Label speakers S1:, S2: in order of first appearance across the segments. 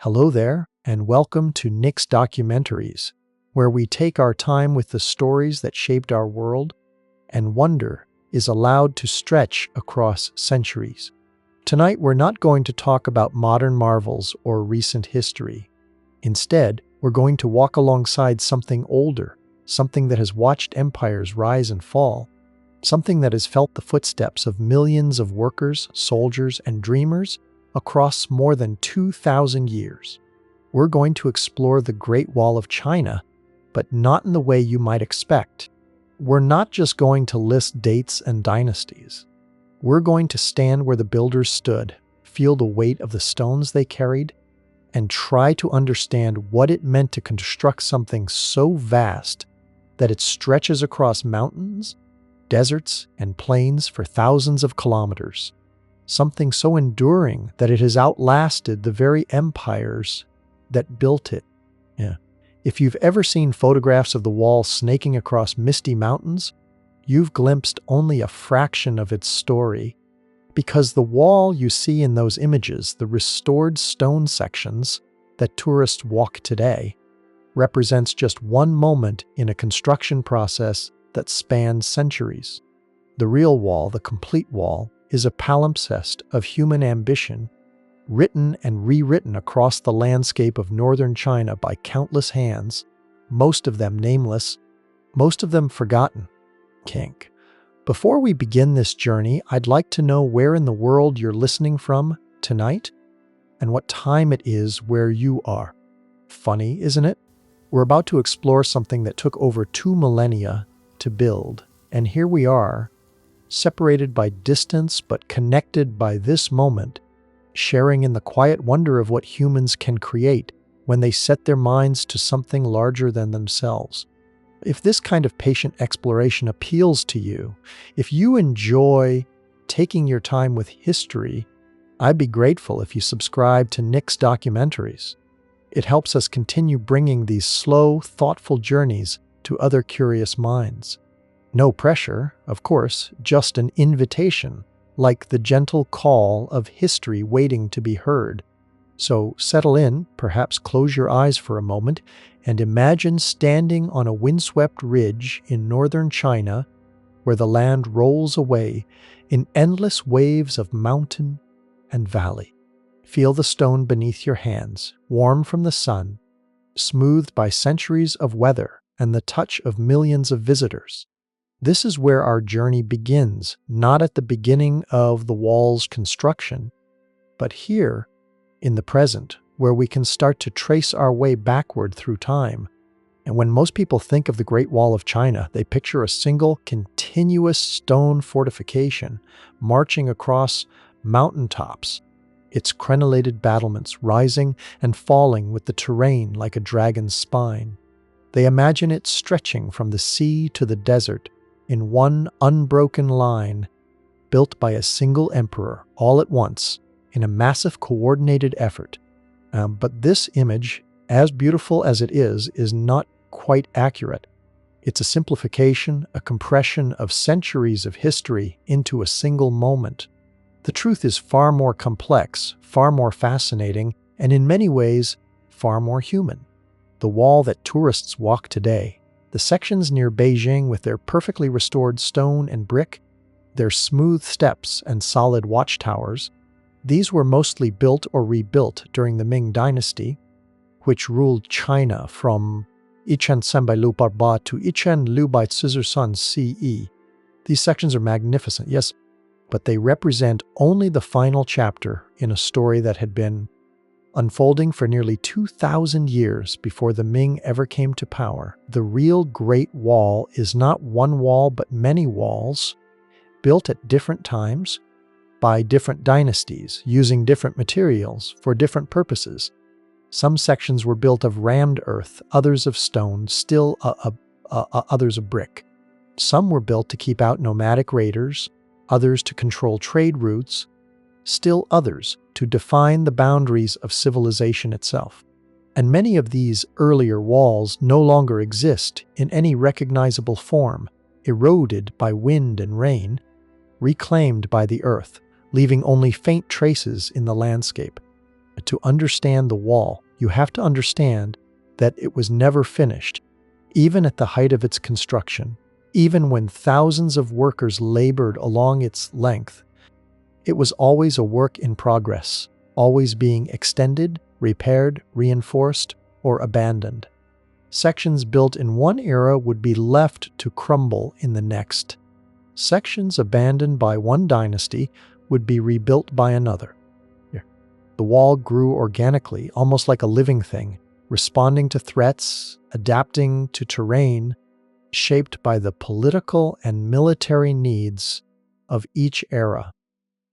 S1: Hello there, and welcome to Nick's Documentaries, where we take our time with the stories that shaped our world, and wonder is allowed to stretch across centuries. Tonight, we're not going to talk about modern marvels or recent history. Instead, we're going to walk alongside something older, something that has watched empires rise and fall, something that has felt the footsteps of millions of workers, soldiers, and dreamers across more than 2,000 years. We're going to explore the Great Wall of China, but not in the way you might expect. We're not just going to list dates and dynasties. We're going to stand where the builders stood, feel the weight of the stones they carried, and try to understand what it meant to construct something so vast that it stretches across mountains, deserts, and plains for thousands of kilometers. Something so enduring that it has outlasted the very empires that built it. If you've ever seen photographs of the wall snaking across misty mountains, you've glimpsed only a fraction of its story. Because the wall you see in those images, the restored stone sections that tourists walk today, represents just one moment in a construction process that spans centuries. The real wall, the complete wall, is a palimpsest of human ambition, written and rewritten across the landscape of northern China by countless hands, most of them nameless, most of them forgotten. Kink. Before we begin this journey, I'd like to know where in the world you're listening from tonight and what time it is where you are. Funny, isn't it? We're about to explore something that took over 2 millennia to build, and here we are, separated by distance but connected by this moment, sharing in the quiet wonder of what humans can create when they set their minds to something larger than themselves. If this kind of patient exploration appeals to you, if you enjoy taking your time with history, I'd be grateful if you subscribe to Nick's Documentaries. It helps us continue bringing these slow, thoughtful journeys to other curious minds. No pressure, of course, just an invitation, like the gentle call of history waiting to be heard. So settle in, perhaps close your eyes for a moment, and imagine standing on a windswept ridge in northern China where the land rolls away in endless waves of mountain and valley. Feel the stone beneath your hands, warm from the sun, smoothed by centuries of weather and the touch of millions of visitors. This is where our journey begins, not at the beginning of the wall's construction, but here, in the present, where we can start to trace our way backward through time. And when most people think of the Great Wall of China, they picture a single, continuous stone fortification marching across mountaintops, its crenellated battlements rising and falling with the terrain like a dragon's spine. They imagine it stretching from the sea to the desert, in one unbroken line, built by a single emperor all at once in a massive coordinated effort. But this image, as beautiful as it is not quite accurate. It's a simplification, a compression of centuries of history into a single moment. The truth is far more complex, far more fascinating, and in many ways, far more human. The wall that tourists walk today, the sections near Beijing with their perfectly restored stone and brick, their smooth steps and solid watchtowers, these were mostly built or rebuilt during the Ming dynasty, which ruled China from 1368to 1643 CE. These sections are magnificent, yes, but they represent only the final chapter in a story that had been unfolding for nearly 2,000 years before the Ming ever came to power. The real Great Wall is not one wall but many walls, built at different times, by different dynasties, using different materials for different purposes. Some sections were built of rammed earth, others of stone, still others of brick. Some were built to keep out nomadic raiders, others to control trade routes, still others to define the boundaries of civilization itself. And many of these earlier walls no longer exist in any recognizable form, eroded by wind and rain, reclaimed by the earth, leaving only faint traces in the landscape. To understand the wall, you have to understand that it was never finished, even at the height of its construction, even when thousands of workers labored along its length. It was always a work in progress, always being extended, repaired, reinforced, or abandoned. Sections built in one era would be left to crumble in the next. Sections abandoned by one dynasty would be rebuilt by another. The wall grew organically, almost like a living thing, responding to threats, adapting to terrain, shaped by the political and military needs of each era.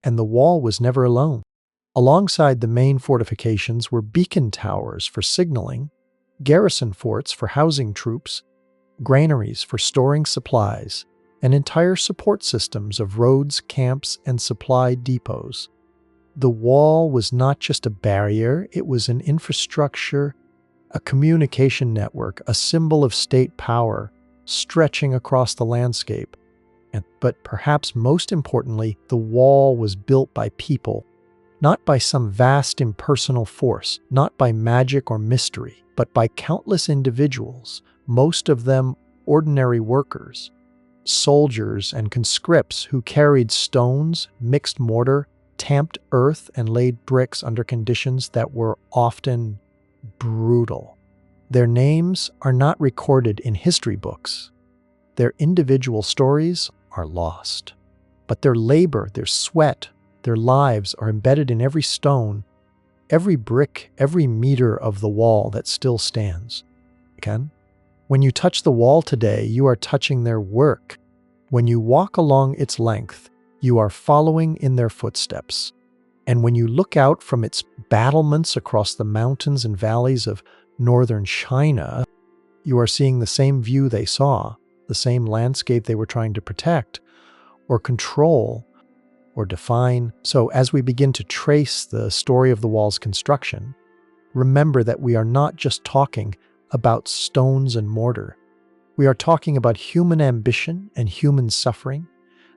S1: And the wall was never alone. Alongside the main fortifications were beacon towers for signaling, garrison forts for housing troops, granaries for storing supplies, and entire support systems of roads, camps, and supply depots. The wall was not just a barrier, it was an infrastructure, a communication network, a symbol of state power stretching across the landscape. But perhaps most importantly, the wall was built by people, not by some vast impersonal force, not by magic or mystery, but by countless individuals, most of them ordinary workers, soldiers and conscripts who carried stones, mixed mortar, tamped earth, and laid bricks under conditions that were often brutal. Their names are not recorded in history books. Their individual stories are lost. But their labor, their sweat, their lives are embedded in every stone, every brick, every meter of the wall that still stands. Ken? When you touch the wall today, you are touching their work. When you walk along its length, you are following in their footsteps. And when you look out from its battlements across the mountains and valleys of northern China, you are seeing the same view they saw, the same landscape they were trying to protect, or control, or define. So as we begin to trace the story of the wall's construction, remember that we are not just talking about stones and mortar. We are talking about human ambition and human suffering,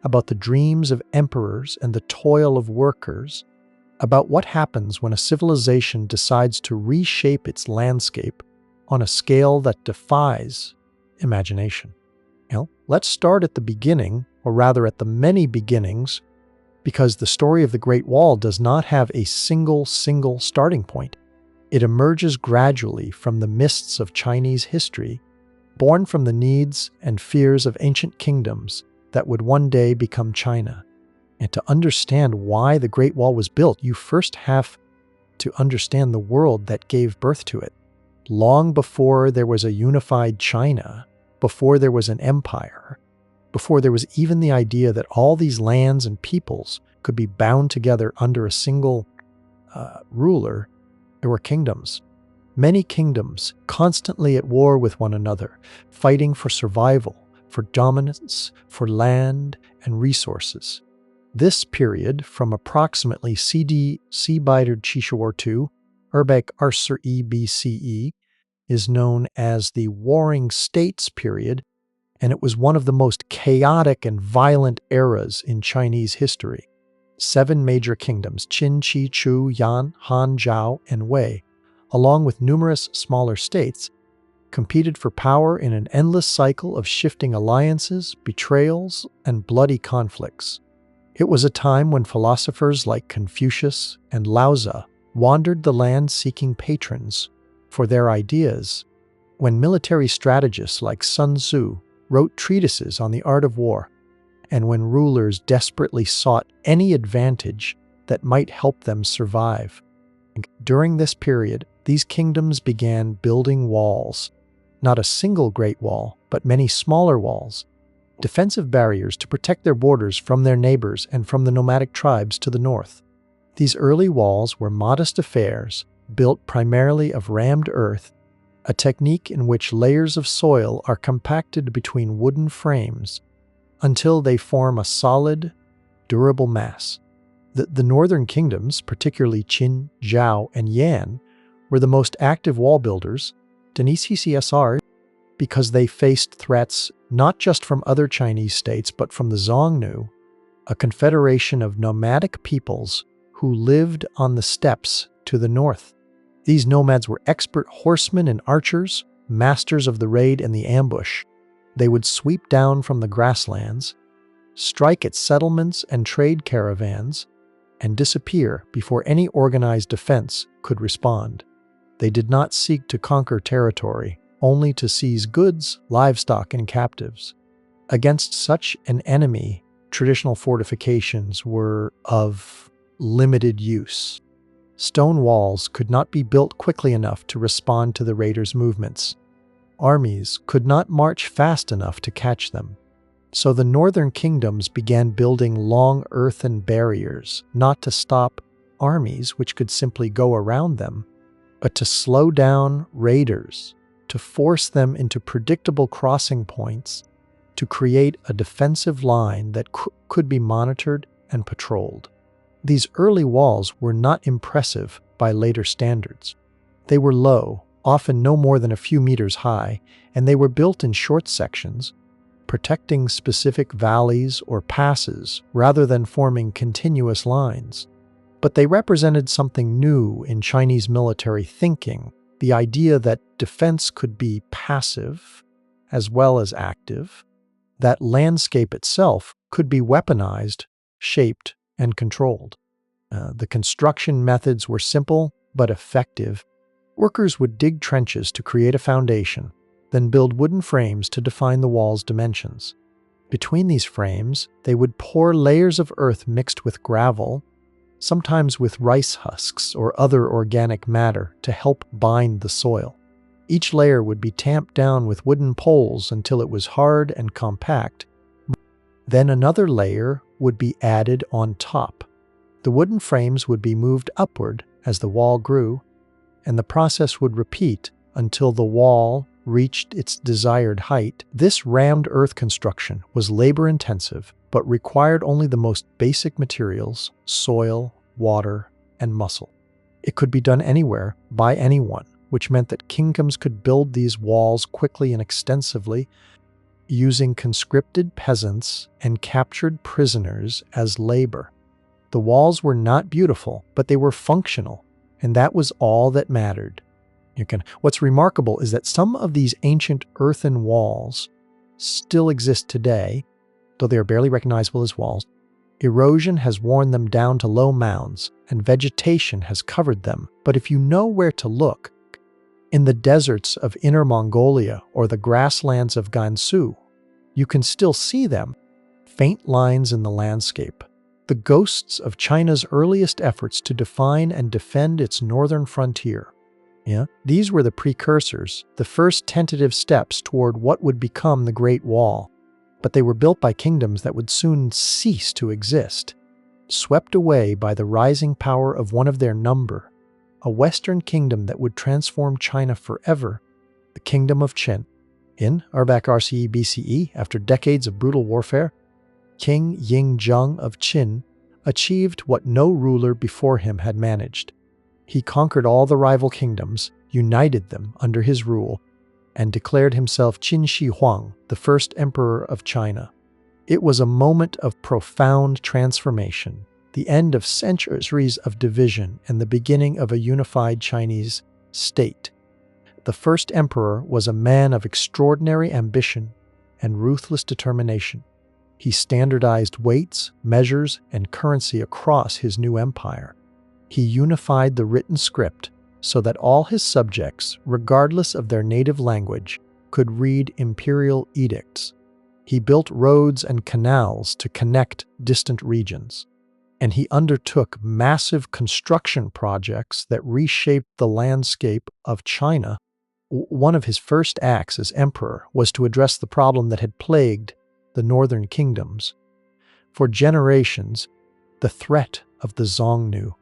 S1: about the dreams of emperors and the toil of workers, about what happens when a civilization decides to reshape its landscape on a scale that defies imagination. Well, let's start at the beginning, or rather at the many beginnings, because the story of the Great Wall does not have a single starting point. It emerges gradually from the mists of Chinese history, born from the needs and fears of ancient kingdoms that would one day become China. And to understand why the Great Wall was built, you first have to understand the world that gave birth to it. Long before there was a unified China, before there was an empire, before there was even the idea that all these lands and peoples could be bound together under a single ruler, there were kingdoms. Many kingdoms constantly at war with one another, fighting for survival, for dominance, for land and resources. This period, from approximately CD Cbiderd Chishawar II, Urbek Arsur BCE, is known as the Warring States period, and it was one of the most chaotic and violent eras in Chinese history. 7 major kingdoms, Qin, Qi, Chu, Yan, Han, Zhao, and Wei, along with numerous smaller states, competed for power in an endless cycle of shifting alliances, betrayals, and bloody conflicts. It was a time when philosophers like Confucius and Laozi wandered the land seeking patrons for their ideas, when military strategists like Sun Tzu wrote treatises on the art of war, and when rulers desperately sought any advantage that might help them survive. During this period, these kingdoms began building walls, not a single great wall, but many smaller walls, defensive barriers to protect their borders from their neighbors and from the nomadic tribes to the north. These early walls were modest affairs, built primarily of rammed earth, a technique in which layers of soil are compacted between wooden frames until they form a solid, durable mass. The northern kingdoms, particularly Qin, Zhao, and Yan, were the most active wall builders, dynasties, because they faced threats not just from other Chinese states but from the Xiongnu, a confederation of nomadic peoples who lived on the steppes to the north. These nomads were expert horsemen and archers, masters of the raid and the ambush. They would sweep down from the grasslands, strike at settlements and trade caravans, and disappear before any organized defense could respond. They did not seek to conquer territory, only to seize goods, livestock, and captives. Against such an enemy, traditional fortifications were of limited use. Stone walls could not be built quickly enough to respond to the raiders' movements. Armies could not march fast enough to catch them. So the northern kingdoms began building long earthen barriers, not to stop armies which could simply go around them, but to slow down raiders, to force them into predictable crossing points, to create a defensive line that could be monitored and patrolled. These early walls were not impressive by later standards. They were low, often no more than a few meters high, and they were built in short sections, protecting specific valleys or passes rather than forming continuous lines. But they represented something new in Chinese military thinking, the idea that defense could be passive as well as active, that landscape itself could be weaponized, shaped, and controlled. The construction methods were simple but effective. Workers would dig trenches to create a foundation, then build wooden frames to define the wall's dimensions. Between these frames, they would pour layers of earth mixed with gravel, sometimes with rice husks or other organic matter to help bind the soil. Each layer would be tamped down with wooden poles until it was hard and compact. Then another layer would be added on top. The wooden frames would be moved upward as the wall grew, and the process would repeat until the wall reached its desired height. This rammed earth construction was labor-intensive, but required only the most basic materials: soil, water, and muscle. It could be done anywhere, by anyone, which meant that kingdoms could build these walls quickly and extensively, using conscripted peasants and captured prisoners as labor. The walls were not beautiful, but they were functional, and that was all that mattered. What's remarkable is that some of these ancient earthen walls still exist today, though they are barely recognizable as walls. Erosion has worn them down to low mounds, and vegetation has covered them. But if you know where to look, in the deserts of Inner Mongolia or the grasslands of Gansu, you can still see them, faint lines in the landscape, the ghosts of China's earliest efforts to define and defend its northern frontier. These were the precursors, the first tentative steps toward what would become the Great Wall. But they were built by kingdoms that would soon cease to exist, swept away by the rising power of one of their number, a Western kingdom that would transform China forever, the Kingdom of Qin. In Arbac RCE BCE, after decades of brutal warfare, King Yingzheng of Qin achieved what no ruler before him had managed. He conquered all the rival kingdoms, united them under his rule, and declared himself Qin Shi Huang, the first emperor of China. It was a moment of profound transformation, the end of centuries of division and the beginning of a unified Chinese state. The first emperor was a man of extraordinary ambition and ruthless determination. He standardized weights, measures, and currency across his new empire. He unified the written script so that all his subjects, regardless of their native language, could read imperial edicts. He built roads and canals to connect distant regions, and he undertook massive construction projects that reshaped the landscape of China. One of his first acts as emperor was to address the problem that had plagued the northern kingdoms. For generations, the threat of the Xiongnu.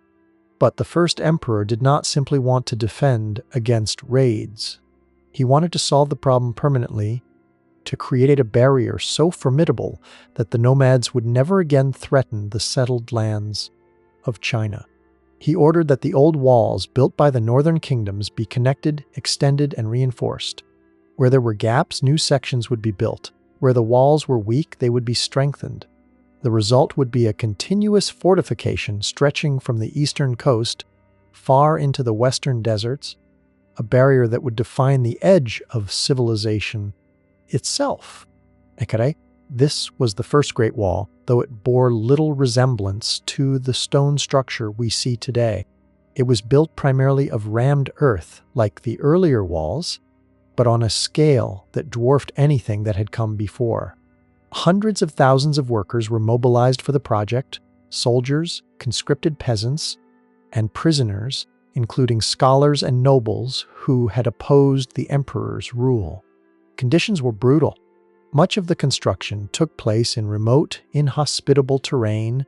S1: But the first emperor did not simply want to defend against raids. He wanted to solve the problem permanently, to create a barrier so formidable that the nomads would never again threaten the settled lands of China. He ordered that the old walls built by the northern kingdoms be connected, extended, and reinforced. Where there were gaps, new sections would be built. Where the walls were weak, they would be strengthened. The result would be a continuous fortification stretching from the eastern coast far into the western deserts, a barrier that would define the edge of civilization itself. Okay? This was the first Great Wall, though it bore little resemblance to the stone structure we see today. It was built primarily of rammed earth, like the earlier walls, but on a scale that dwarfed anything that had come before. Hundreds of thousands of workers were mobilized for the project: soldiers, conscripted peasants, and prisoners, including scholars and nobles who had opposed the emperor's rule. Conditions were brutal. Much of the construction took place in remote, inhospitable terrain,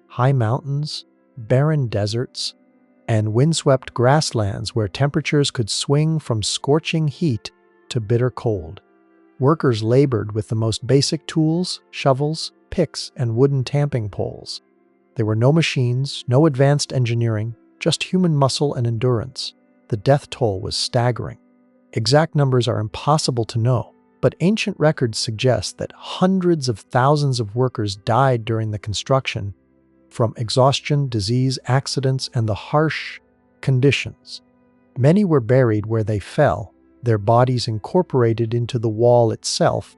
S1: high mountains, barren deserts, and windswept grasslands where temperatures could swing from scorching heat to bitter cold. Workers labored with the most basic tools: shovels, picks, and wooden tamping poles. There were no machines, no advanced engineering, just human muscle and endurance. The death toll was staggering. Exact numbers are impossible to know, but ancient records suggest that hundreds of thousands of workers died during the construction from exhaustion, disease, accidents, and the harsh conditions. Many were buried where they fell, their bodies incorporated into the wall itself,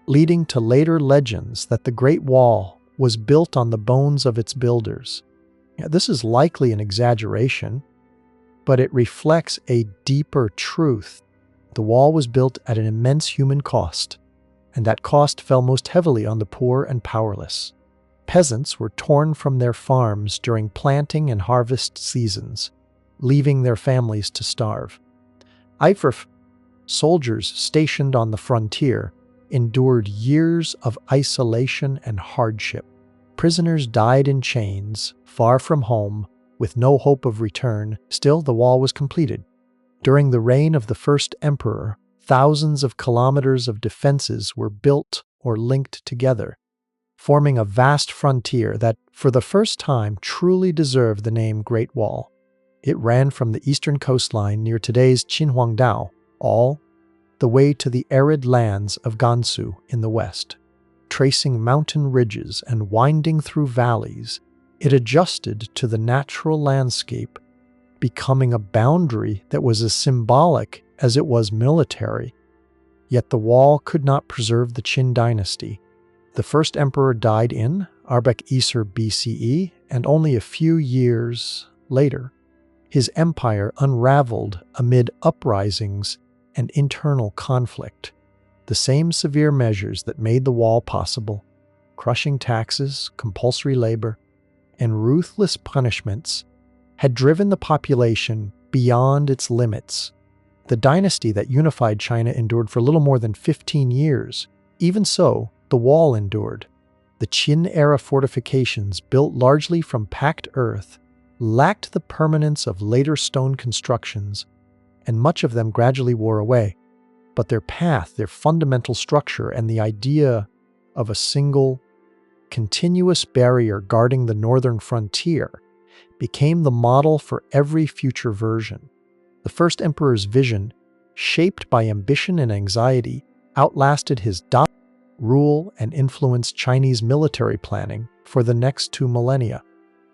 S1: leading to later legends that the Great Wall was built on the bones of its builders. This is likely an exaggeration, but it reflects a deeper truth. The wall was built at an immense human cost, and that cost fell most heavily on the poor and powerless. Peasants were torn from their farms during planting and harvest seasons, leaving their families to starve. Soldiers stationed on the frontier endured years of isolation and hardship. Prisoners died in chains, far from home, with no hope of return. Still, the wall was completed. During the reign of the first emperor, thousands of kilometers of defenses were built or linked together, forming a vast frontier that, for the first time, truly deserved the name Great Wall. It ran from the eastern coastline near today's Qinhuangdao, all the way to the arid lands of Gansu in the west. Tracing mountain ridges and winding through valleys, it adjusted to the natural landscape, becoming a boundary that was as symbolic as it was military. Yet the wall could not preserve the Qin dynasty. The first emperor died in Arbek-Isser BCE, and only a few years later, his empire unraveled amid uprisings and internal conflict. The same severe measures that made the wall possible, crushing taxes, compulsory labor, and ruthless punishments, had driven the population beyond its limits. The dynasty that unified China endured for little more than 15 years. Even so, the wall endured. The Qin-era fortifications, built largely from packed earth, lacked the permanence of later stone constructions, and much of them gradually wore away. But their path, their fundamental structure, and the idea of a single, continuous barrier guarding the northern frontier became the model for every future version. The first emperor's vision, shaped by ambition and anxiety, outlasted his rule and influenced Chinese military planning for the next 2 millennia.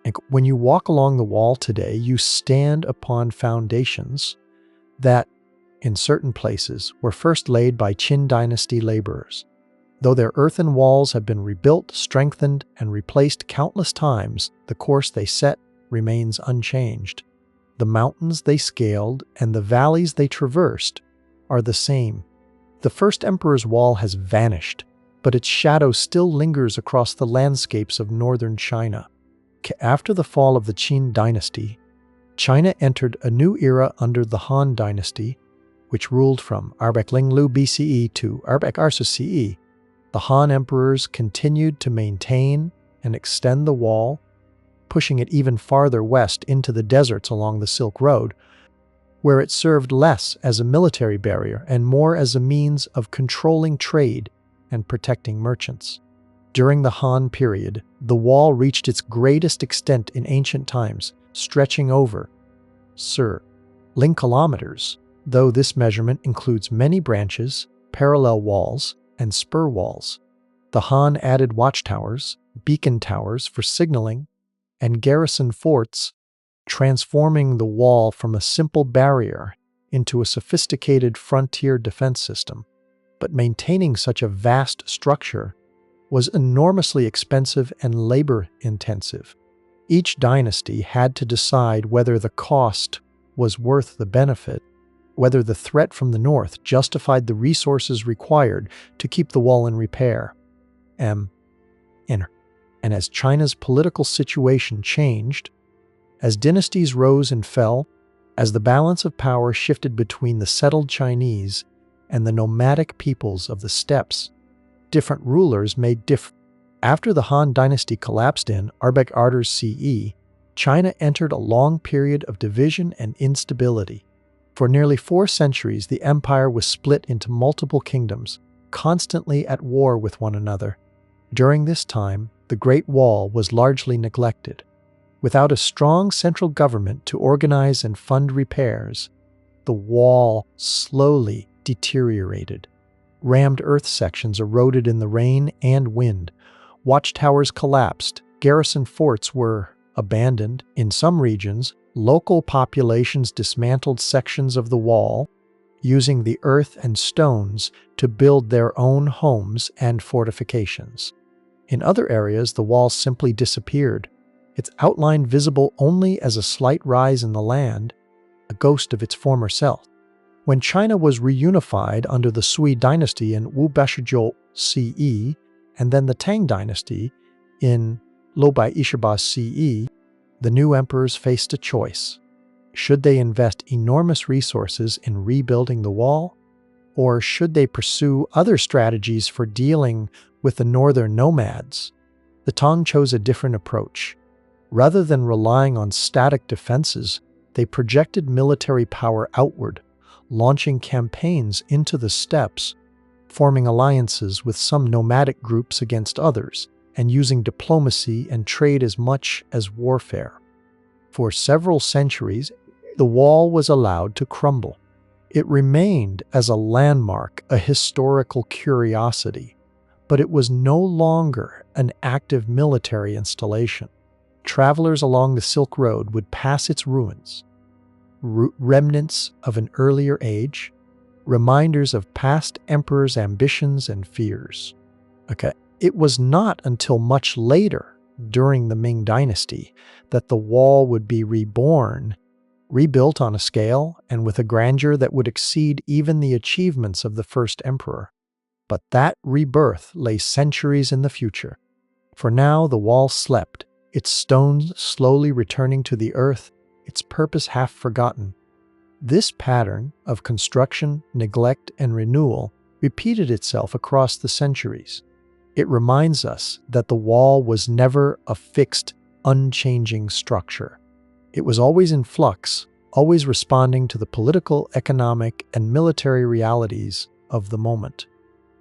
S1: And when you walk along the wall today, you stand upon foundations that, in certain places, were first laid by Qin dynasty laborers. Though their earthen walls have been rebuilt, strengthened, and replaced countless times, the course they set remains unchanged. The mountains they scaled and the valleys they traversed are the same. The first emperor's wall has vanished, but its shadow still lingers across the landscapes of northern China. After the fall of the Qin dynasty, China entered a new era under the Han dynasty, which ruled from Arbek-Linglu BCE to Arbek-Arsu CE. The Han emperors continued to maintain and extend the wall, pushing it even farther west into the deserts along the Silk Road, where it served less as a military barrier and more as a means of controlling trade and protecting merchants. During the Han period, the wall reached its greatest extent in ancient times, stretching over kilometers, though this measurement includes many branches, parallel walls, and spur walls. The Han added watchtowers, beacon towers for signaling, and garrison forts, transforming the wall from a simple barrier into a sophisticated frontier defense system. But maintaining such a vast structure was enormously expensive and labor-intensive. Each dynasty had to decide whether the cost was worth the benefit, whether the threat from the north justified the resources required to keep the wall in repair. And as China's political situation changed, as dynasties rose and fell, as the balance of power shifted between the settled Chinese and the nomadic peoples of the steppes, different rulers made different. After the Han dynasty collapsed in Arbek CE, China entered a long period of division and instability. For nearly 4 centuries, the empire was split into multiple kingdoms, constantly at war with one another. During this time, the Great Wall was largely neglected. Without a strong central government to organize and fund repairs, the wall slowly deteriorated. Rammed earth sections eroded in the rain and wind. Watchtowers collapsed. Garrison forts were abandoned. In some regions, local populations dismantled sections of the wall, using the earth and stones to build their own homes and fortifications. In other areas, the wall simply disappeared, its outline visible only as a slight rise in the land, a ghost of its former self. When China was reunified under the Sui dynasty in Wu Bashizhou CE, and then the Tang dynasty in Lobai Ishaba CE, the new emperors faced a choice. Should they invest enormous resources in rebuilding the wall, or should they pursue other strategies for dealing with the northern nomads? The Tang chose a different approach. Rather than relying on static defenses, they projected military power outward, launching campaigns into the steppes, forming alliances with some nomadic groups against others, and using diplomacy and trade as much as warfare. For several centuries, the wall was allowed to crumble. It remained as a landmark, a historical curiosity, but it was no longer an active military installation. Travelers along the Silk Road would pass its ruins, remnants of an earlier age, reminders of past emperors' ambitions and fears. It was not until much later, during the Ming dynasty, that the wall would be rebuilt on a scale and with a grandeur that would exceed even the achievements of the first emperor. But that rebirth lay centuries in the future. For now, the wall slept, its stones slowly returning to the earth, its purpose half forgotten. This pattern of construction, neglect, and renewal repeated itself across the centuries. It reminds us that the wall was never a fixed, unchanging structure. It was always in flux, always responding to the political, economic, and military realities of the moment.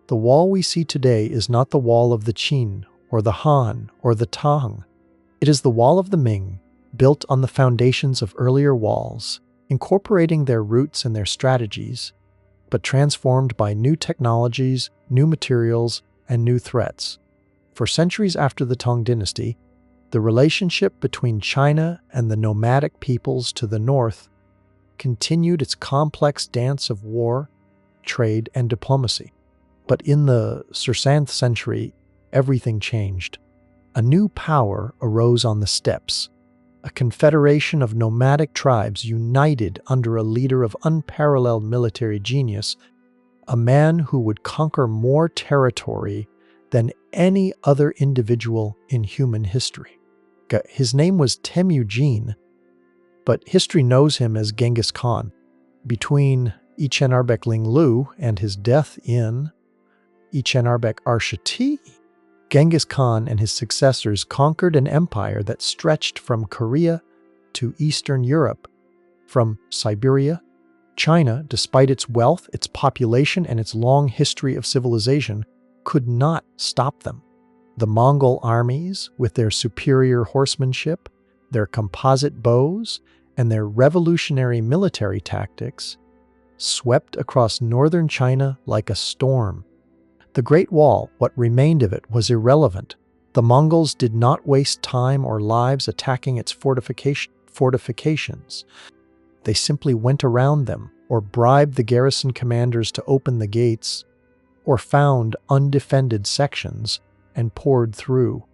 S1: The wall we see today is not the wall of the Qin, or the Han, or the Tang. It is the wall of the Ming, built on the foundations of earlier walls, incorporating their roots and their strategies, but transformed by new technologies, new materials, and new threats. For centuries after the Tang dynasty, the relationship between China and the nomadic peoples to the north continued its complex dance of war, trade, and diplomacy. But in the 13th century, everything changed. A new power arose on the steppes, a confederation of nomadic tribes united under a leader of unparalleled military genius, a man who would conquer more territory than any other individual in human history. His name was Temujin, but history knows him as Genghis Khan. Between Ichenarbek Linglu and his death in Ichenarbek Arshati, Genghis Khan and his successors conquered an empire that stretched from Korea to Eastern Europe, from Siberia. China, despite its wealth, its population, and its long history of civilization, could not stop them. The Mongol armies, with their superior horsemanship, their composite bows, and their revolutionary military tactics, swept across northern China like a storm. The Great Wall, what remained of it, was irrelevant. The Mongols did not waste time or lives attacking its fortifications. They simply went around them, or bribed the garrison commanders to open the gates, or found undefended sections and poured through.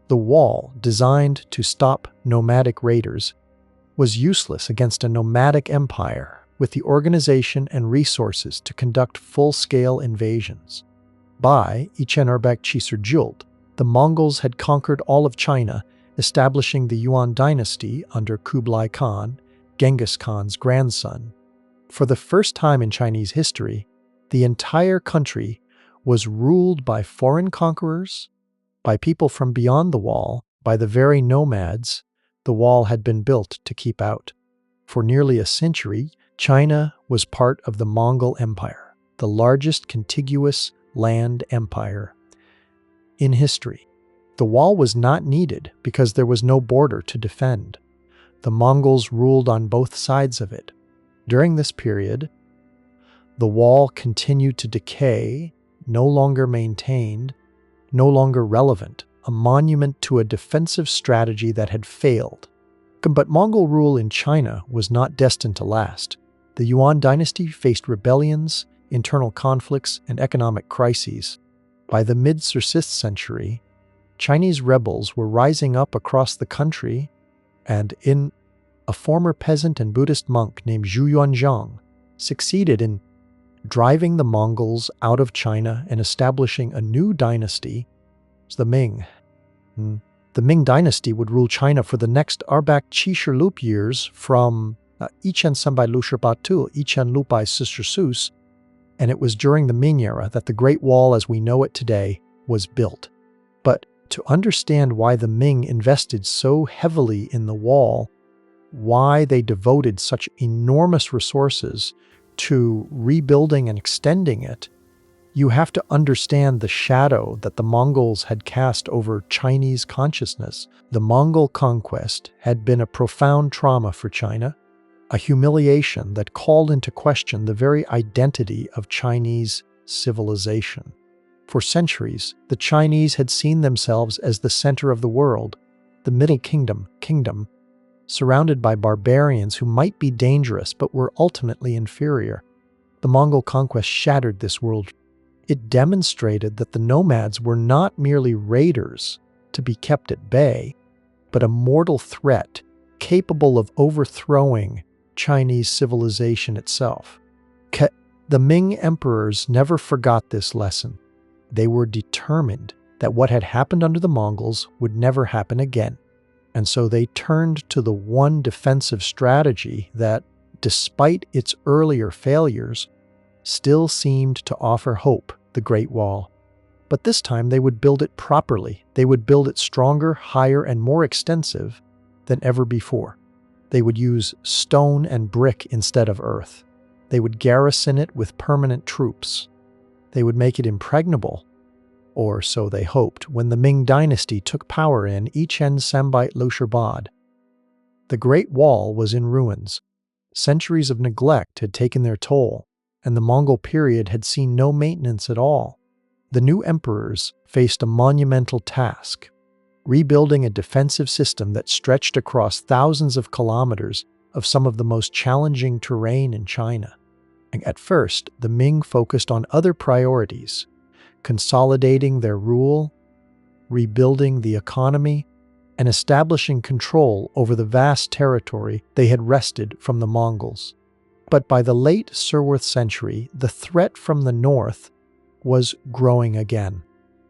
S1: The wall, designed to stop nomadic raiders, was useless against a nomadic empire with the organization and resources to conduct full-scale invasions. By Ichen Chisur, the Mongols had conquered all of China, establishing the Yuan dynasty under Kublai Khan, Genghis Khan's grandson. For the first time in Chinese history, the entire country was ruled by foreign conquerors, by people from beyond the wall, by the very nomads the wall had been built to keep out. For nearly a century, China was part of the Mongol Empire, the largest contiguous land empire in history. The wall was not needed because there was no border to defend. The Mongols ruled on both sides of it. During this period, the wall continued to decay, no longer maintained, no longer relevant, a monument to a defensive strategy that had failed. But Mongol rule in China was not destined to last. The Yuan dynasty faced rebellions, internal conflicts, and economic crises. By the mid-6th century, Chinese rebels were rising up across the country, and a former peasant and Buddhist monk named Zhu Yuanzhang succeeded in driving the Mongols out of China and establishing a new dynasty, the Ming. The Ming dynasty would rule China for the next Arbak Qishirlup years from Ichen Sambai Lushirba-tu, Ichen Lupai Sistersus, and it was during the Ming era that the Great Wall as we know it today was built. But to understand why the Ming invested so heavily in the wall, why they devoted such enormous resources to rebuilding and extending it, you have to understand the shadow that the Mongols had cast over Chinese consciousness. The Mongol conquest had been a profound trauma for China, a humiliation that called into question the very identity of Chinese civilization. For centuries, the Chinese had seen themselves as the center of the world, the Middle Kingdom, surrounded by barbarians who might be dangerous but were ultimately inferior. The Mongol conquest shattered this world. It demonstrated that the nomads were not merely raiders to be kept at bay, but a mortal threat capable of overthrowing Chinese civilization itself. The Ming emperors never forgot this lesson. They were determined that what had happened under the Mongols would never happen again. And so they turned to the one defensive strategy that, despite its earlier failures, still seemed to offer hope, the Great Wall. But this time they would build it properly. They would build it stronger, higher, and more extensive than ever before. They would use stone and brick instead of earth. They would garrison it with permanent troops. They would make it impregnable, or so they hoped, when the Ming dynasty took power in Ichen Sambai Lushirba. The Great Wall was in ruins. Centuries of neglect had taken their toll, and the Mongol period had seen no maintenance at all. The new emperors faced a monumental task, rebuilding a defensive system that stretched across thousands of kilometers of some of the most challenging terrain in China. At first, the Ming focused on other priorities, consolidating their rule, rebuilding the economy, and establishing control over the vast territory they had wrested from the Mongols. But by the late 6th century, the threat from the north was growing again.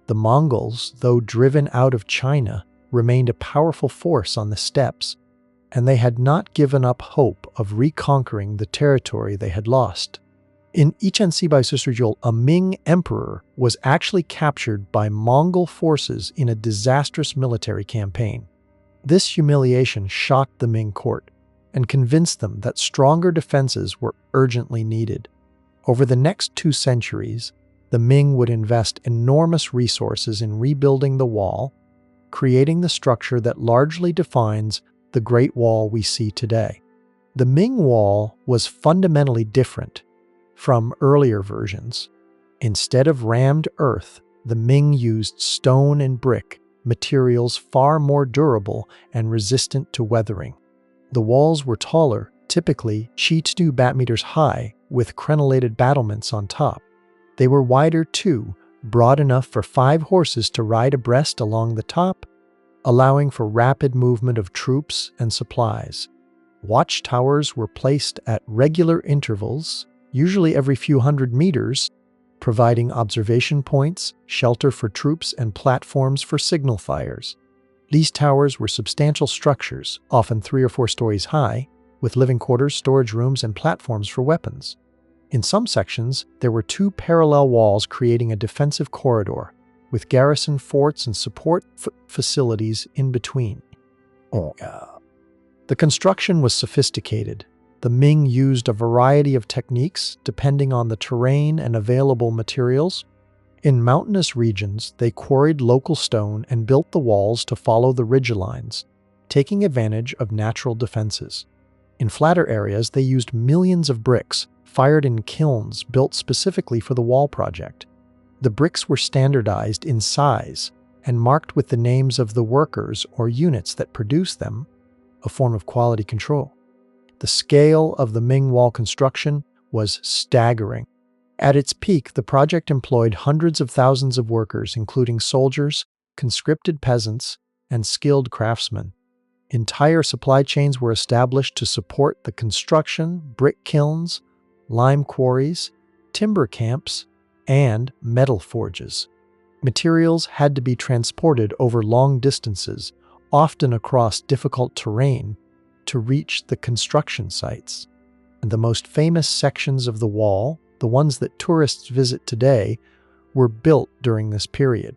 S1: The Mongols, though driven out of China, remained a powerful force on the steppes, and they had not given up hope of reconquering the territory they had lost. In Ichen Sibai Sisterjul, a Ming emperor was actually captured by Mongol forces in a disastrous military campaign. This humiliation shocked the Ming court and convinced them that stronger defenses were urgently needed. Over the next 2 centuries, the Ming would invest enormous resources in rebuilding the wall, creating the structure that largely defines the Great Wall we see today. The Ming Wall was fundamentally different from earlier versions, Instead of rammed earth, the Ming used stone and brick, materials far more durable and resistant to weathering. The walls were taller, typically 2 bat-meters high, with crenellated battlements on top. They were wider too, broad enough for 5 horses to ride abreast along the top, allowing for rapid movement of troops and supplies. Watchtowers were placed at regular intervals, usually every few hundred meters, providing observation points, shelter for troops, and platforms for signal fires. These towers were substantial structures, often 3 or 4 stories high, with living quarters, storage rooms, and platforms for weapons. In some sections, there were 2 parallel walls creating a defensive corridor, with garrison forts and support facilities in between. The construction was sophisticated. The Ming used a variety of techniques depending on the terrain and available materials. In mountainous regions, they quarried local stone and built the walls to follow the ridgelines, taking advantage of natural defenses. In flatter areas, they used millions of bricks, fired in kilns built specifically for the wall project. The bricks were standardized in size and marked with the names of the workers or units that produced them, a form of quality control. The scale of the Ming wall construction was staggering. At its peak, the project employed hundreds of thousands of workers, including soldiers, conscripted peasants, and skilled craftsmen. Entire supply chains were established to support the construction, brick kilns, lime quarries, timber camps, and metal forges. Materials had to be transported over long distances, often across difficult terrain, to reach the construction sites. And the most famous sections of the wall, the ones that tourists visit today, were built during this period.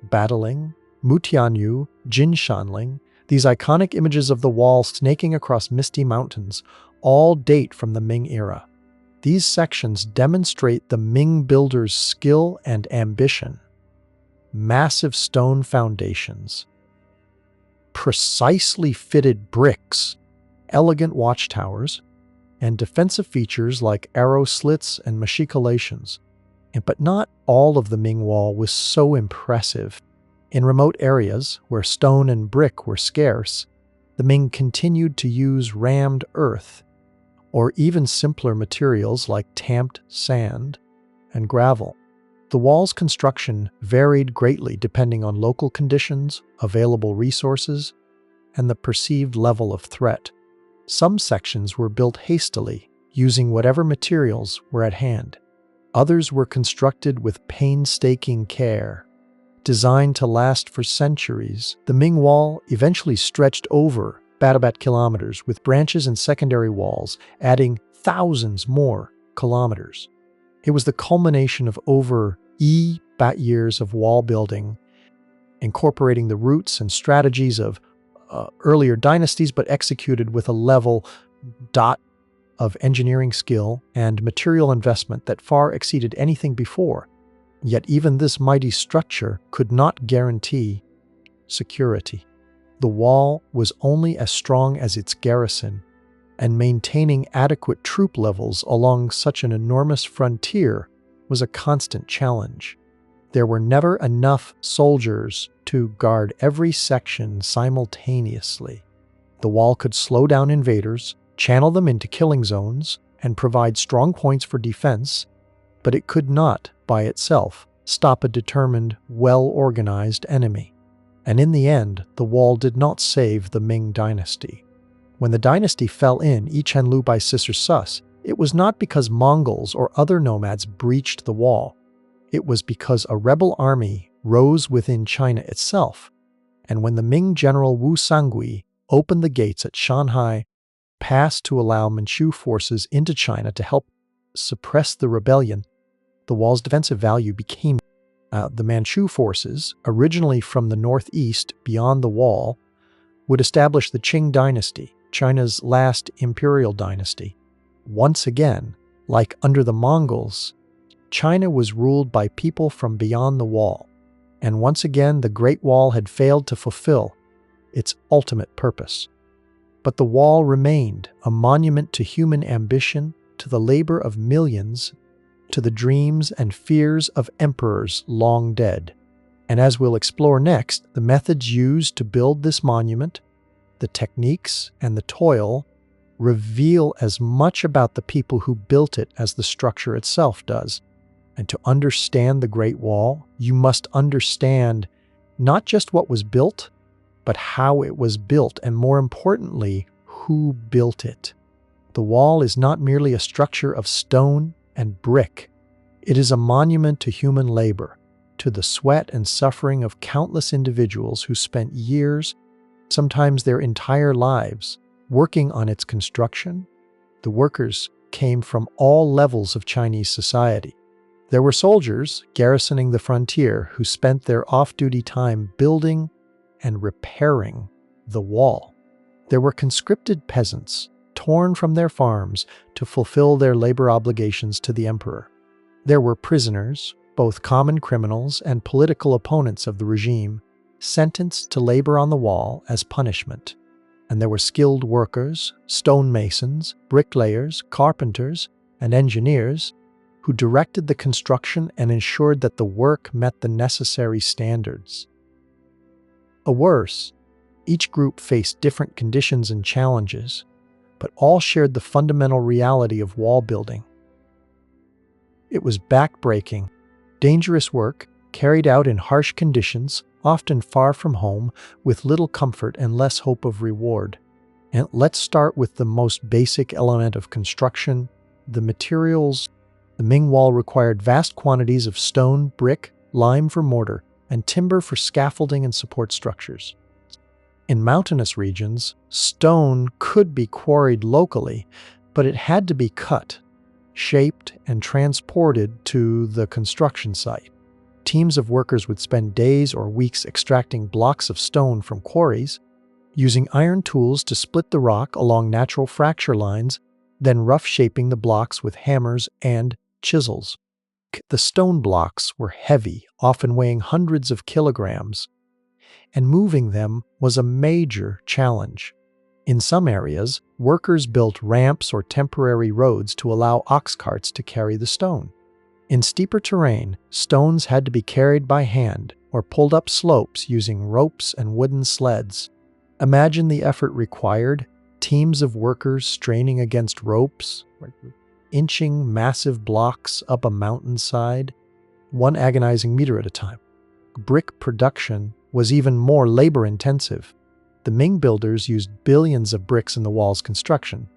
S1: Badaling, Mutianyu, Jinshanling, these iconic images of the wall snaking across misty mountains, all date from the Ming era. These sections demonstrate the Ming builders' skill and ambition. Massive stone foundations, precisely fitted bricks, elegant watchtowers, and defensive features like arrow slits and machicolations. But not all of the Ming wall was so impressive. In remote areas, where stone and brick were scarce, the Ming continued to use rammed earth, or even simpler materials like tamped sand and gravel. The wall's construction varied greatly depending on local conditions, available resources, and the perceived level of threat. Some sections were built hastily, using whatever materials were at hand. Others were constructed with painstaking care. Designed to last for centuries, the Ming wall eventually stretched over Batabat kilometers, with branches and secondary walls adding thousands more kilometers. It was the culmination of over bat years of wall building, incorporating the roots and strategies of earlier dynasties, but executed with a level of engineering skill and material investment that far exceeded anything before. Yet even this mighty structure could not guarantee security. The wall was only as strong as its garrison, and maintaining adequate troop levels along such an enormous frontier was a constant challenge. There were never enough soldiers to guard every section simultaneously. The wall could slow down invaders, channel them into killing zones, and provide strong points for defense, but it could not, by itself, stop a determined, well-organized enemy. And in the end, the wall did not save the Ming dynasty. When the dynasty fell in Ichenlu by Sisersus, it was not because Mongols or other nomads breached the wall. It was because a rebel army rose within China itself. And when the Ming general Wu Sangui opened the gates at Shanhai Pass to allow Manchu forces into China to help suppress the rebellion, the wall's defensive value became the Manchu forces, originally from the northeast beyond the wall, would establish the Qing dynasty, China's last imperial dynasty. Once again, like under the Mongols, China was ruled by people from beyond the wall, and once again the Great Wall had failed to fulfill its ultimate purpose. But the wall remained a monument to human ambition, to the labor of millions, to the dreams and fears of emperors long dead. And as we'll explore next, the methods used to build this monument, the techniques and the toil, reveal as much about the people who built it as the structure itself does. And to understand the Great Wall, you must understand not just what was built, but how it was built, and more importantly, who built it. The wall is not merely a structure of stone and brick. It is a monument to human labor, to the sweat and suffering of countless individuals who spent years, sometimes their entire lives, working on its construction. The workers came from all levels of Chinese society. There were soldiers garrisoning the frontier who spent their off-duty time building and repairing the wall. There were conscripted peasants torn from their farms to fulfill their labor obligations to the emperor. There were prisoners, both common criminals and political opponents of the regime, sentenced to labor on the wall as punishment. And there were skilled workers, stonemasons, bricklayers, carpenters, and engineers who directed the construction and ensured that the work met the necessary standards. Worse, each group faced different conditions and challenges, but all shared the fundamental reality of wall building. It was back-breaking, dangerous work carried out in harsh conditions, often far from home, with little comfort and less hope of reward. And let's start with the most basic element of construction, the materials. The Ming Wall required vast quantities of stone, brick, lime for mortar, and timber for scaffolding and support structures. In mountainous regions, stone could be quarried locally, but it had to be cut, shaped, and transported to the construction site. Teams of workers would spend days or weeks extracting blocks of stone from quarries, using iron tools to split the rock along natural fracture lines, then rough shaping the blocks with hammers and chisels. The stone blocks were heavy, often weighing hundreds of kilograms, and moving them was a major challenge. In some areas, workers built ramps or temporary roads to allow ox carts to carry the stone. In steeper terrain, stones had to be carried by hand or pulled up slopes using ropes and wooden sleds. Imagine the effort required, teams of workers straining against ropes, inching massive blocks up a mountainside, one agonizing meter at a time. Brick production was even more labor-intensive. The Ming builders used billions of bricks in the wall's construction,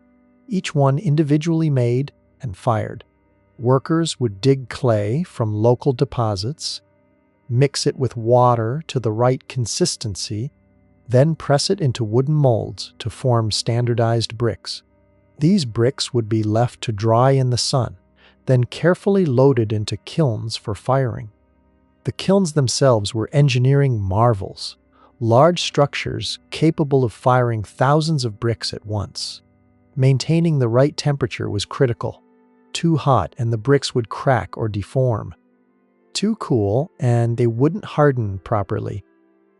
S1: each one individually made and fired. Workers would dig clay from local deposits, mix it with water to the right consistency, then press it into wooden molds to form standardized bricks. These bricks would be left to dry in the sun, then carefully loaded into kilns for firing. The kilns themselves were engineering marvels, large structures capable of firing thousands of bricks at once. Maintaining the right temperature was critical. Too hot and the bricks would crack or deform. Too cool and they wouldn't harden properly.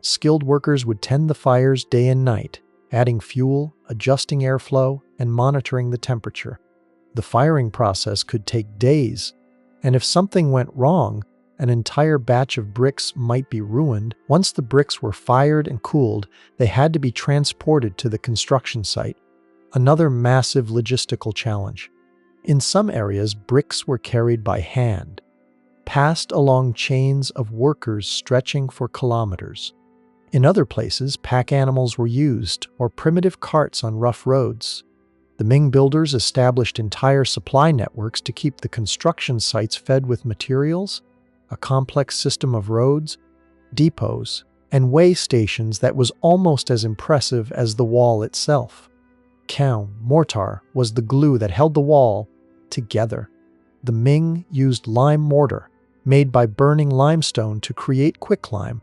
S1: Skilled workers would tend the fires day and night, adding fuel, adjusting airflow, and monitoring the temperature. The firing process could take days, and if something went wrong, an entire batch of bricks might be ruined. Once the bricks were fired and cooled, they had to be transported to the construction site. Another massive logistical challenge. In some areas, bricks were carried by hand, passed along chains of workers stretching for kilometers. In other places, pack animals were used, or primitive carts on rough roads. The Ming builders established entire supply networks to keep the construction sites fed with materials, a complex system of roads, depots, and way stations that was almost as impressive as the wall itself. Mortar was the glue that held the wall together. The Ming used lime mortar, made by burning limestone to create quicklime,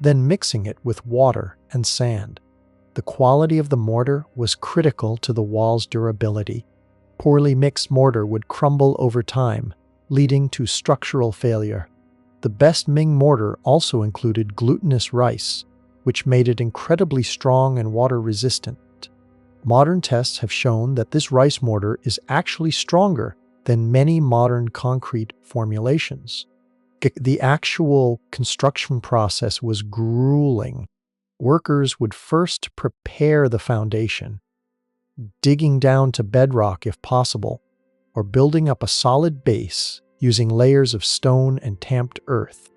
S1: then mixing it with water and sand. The quality of the mortar was critical to the wall's durability. Poorly mixed mortar would crumble over time, leading to structural failure. The best Ming mortar also included glutinous rice, which made it incredibly strong and water-resistant. Modern tests have shown that this rice mortar is actually stronger than many modern concrete formulations. The actual construction process was grueling. Workers would first prepare the foundation, digging down to bedrock if possible, or building up a solid base using layers of stone and tamped earth.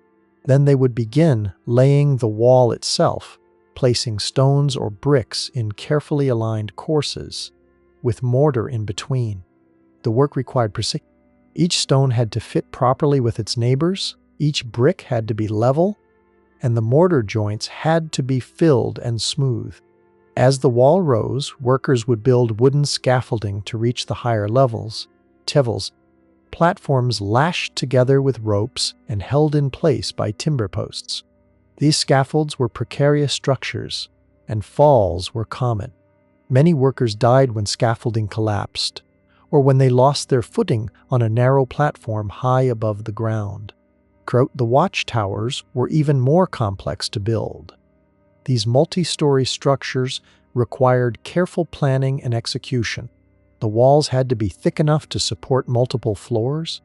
S1: Then they would begin laying the wall itself, placing stones or bricks in carefully aligned courses, with mortar in between. The work required precision. Each stone had to fit properly with its neighbors, each brick had to be level, and the mortar joints had to be filled and smooth. As the wall rose, workers would build wooden scaffolding to reach the higher levels, tevels, platforms lashed together with ropes and held in place by timber posts. These scaffolds were precarious structures, and falls were common. Many workers died when scaffolding collapsed, or when they lost their footing on a narrow platform high above the ground. The watchtowers were even more complex to build. These multi-story structures required careful planning and execution. The walls had to be thick enough to support multiple floors,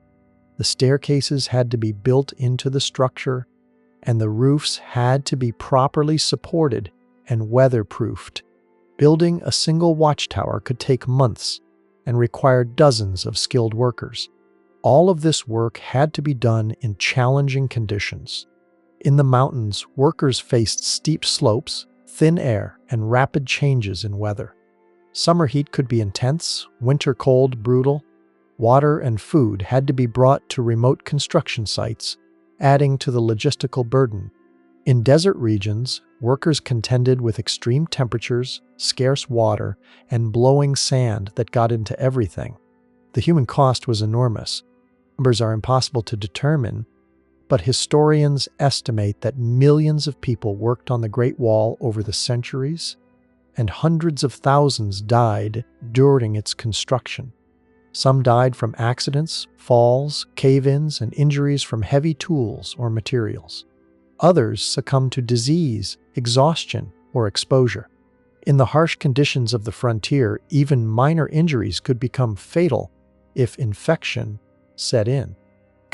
S1: the staircases had to be built into the structure, and the roofs had to be properly supported and weatherproofed. Building a single watchtower could take months and require dozens of skilled workers. All of this work had to be done in challenging conditions. In the mountains, workers faced steep slopes, thin air, and rapid changes in weather. Summer heat could be intense, winter cold brutal. Water and food had to be brought to remote construction sites, adding to the logistical burden. In desert regions, workers contended with extreme temperatures, scarce water, and blowing sand that got into everything. The human cost was enormous. Numbers are impossible to determine, but historians estimate that millions of people worked on the Great Wall over the centuries, and hundreds of thousands died during its construction. Some died from accidents, falls, cave-ins, and injuries from heavy tools or materials. Others succumbed to disease, exhaustion, or exposure. In the harsh conditions of the frontier, even minor injuries could become fatal if infection set in.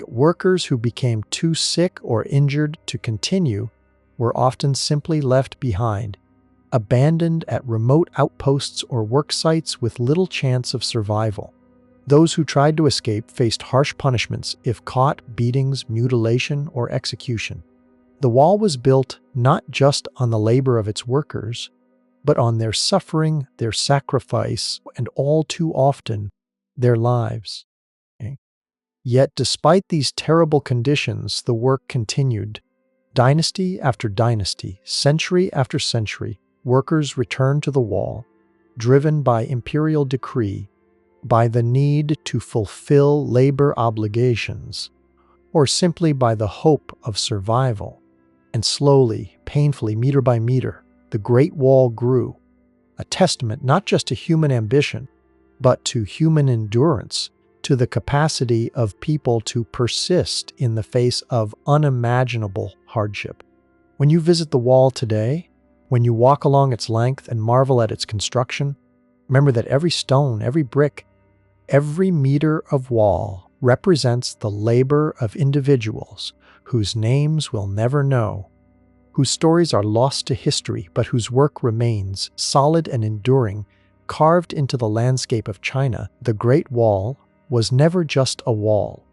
S1: Workers who became too sick or injured to continue were often simply left behind, abandoned at remote outposts or work sites with little chance of survival. Those who tried to escape faced harsh punishments if caught, beatings, mutilation, or execution. The wall was built not just on the labor of its workers, but on their suffering, their sacrifice, and all too often, their lives. Yet despite these terrible conditions, the work continued. Dynasty after dynasty, century after century, workers returned to the wall, driven by imperial decree, by the need to fulfill labor obligations, or simply by the hope of survival. And slowly, painfully, meter by meter, the Great Wall grew, a testament not just to human ambition, but to human endurance, to the capacity of people to persist in the face of unimaginable hardship. When you visit the wall today, when you walk along its length and marvel at its construction, remember that every stone, every brick, every meter of wall represents the labor of individuals whose names we'll never know, whose stories are lost to history, but whose work remains solid and enduring, carved into the landscape of China. The Great Wall was never just a wall.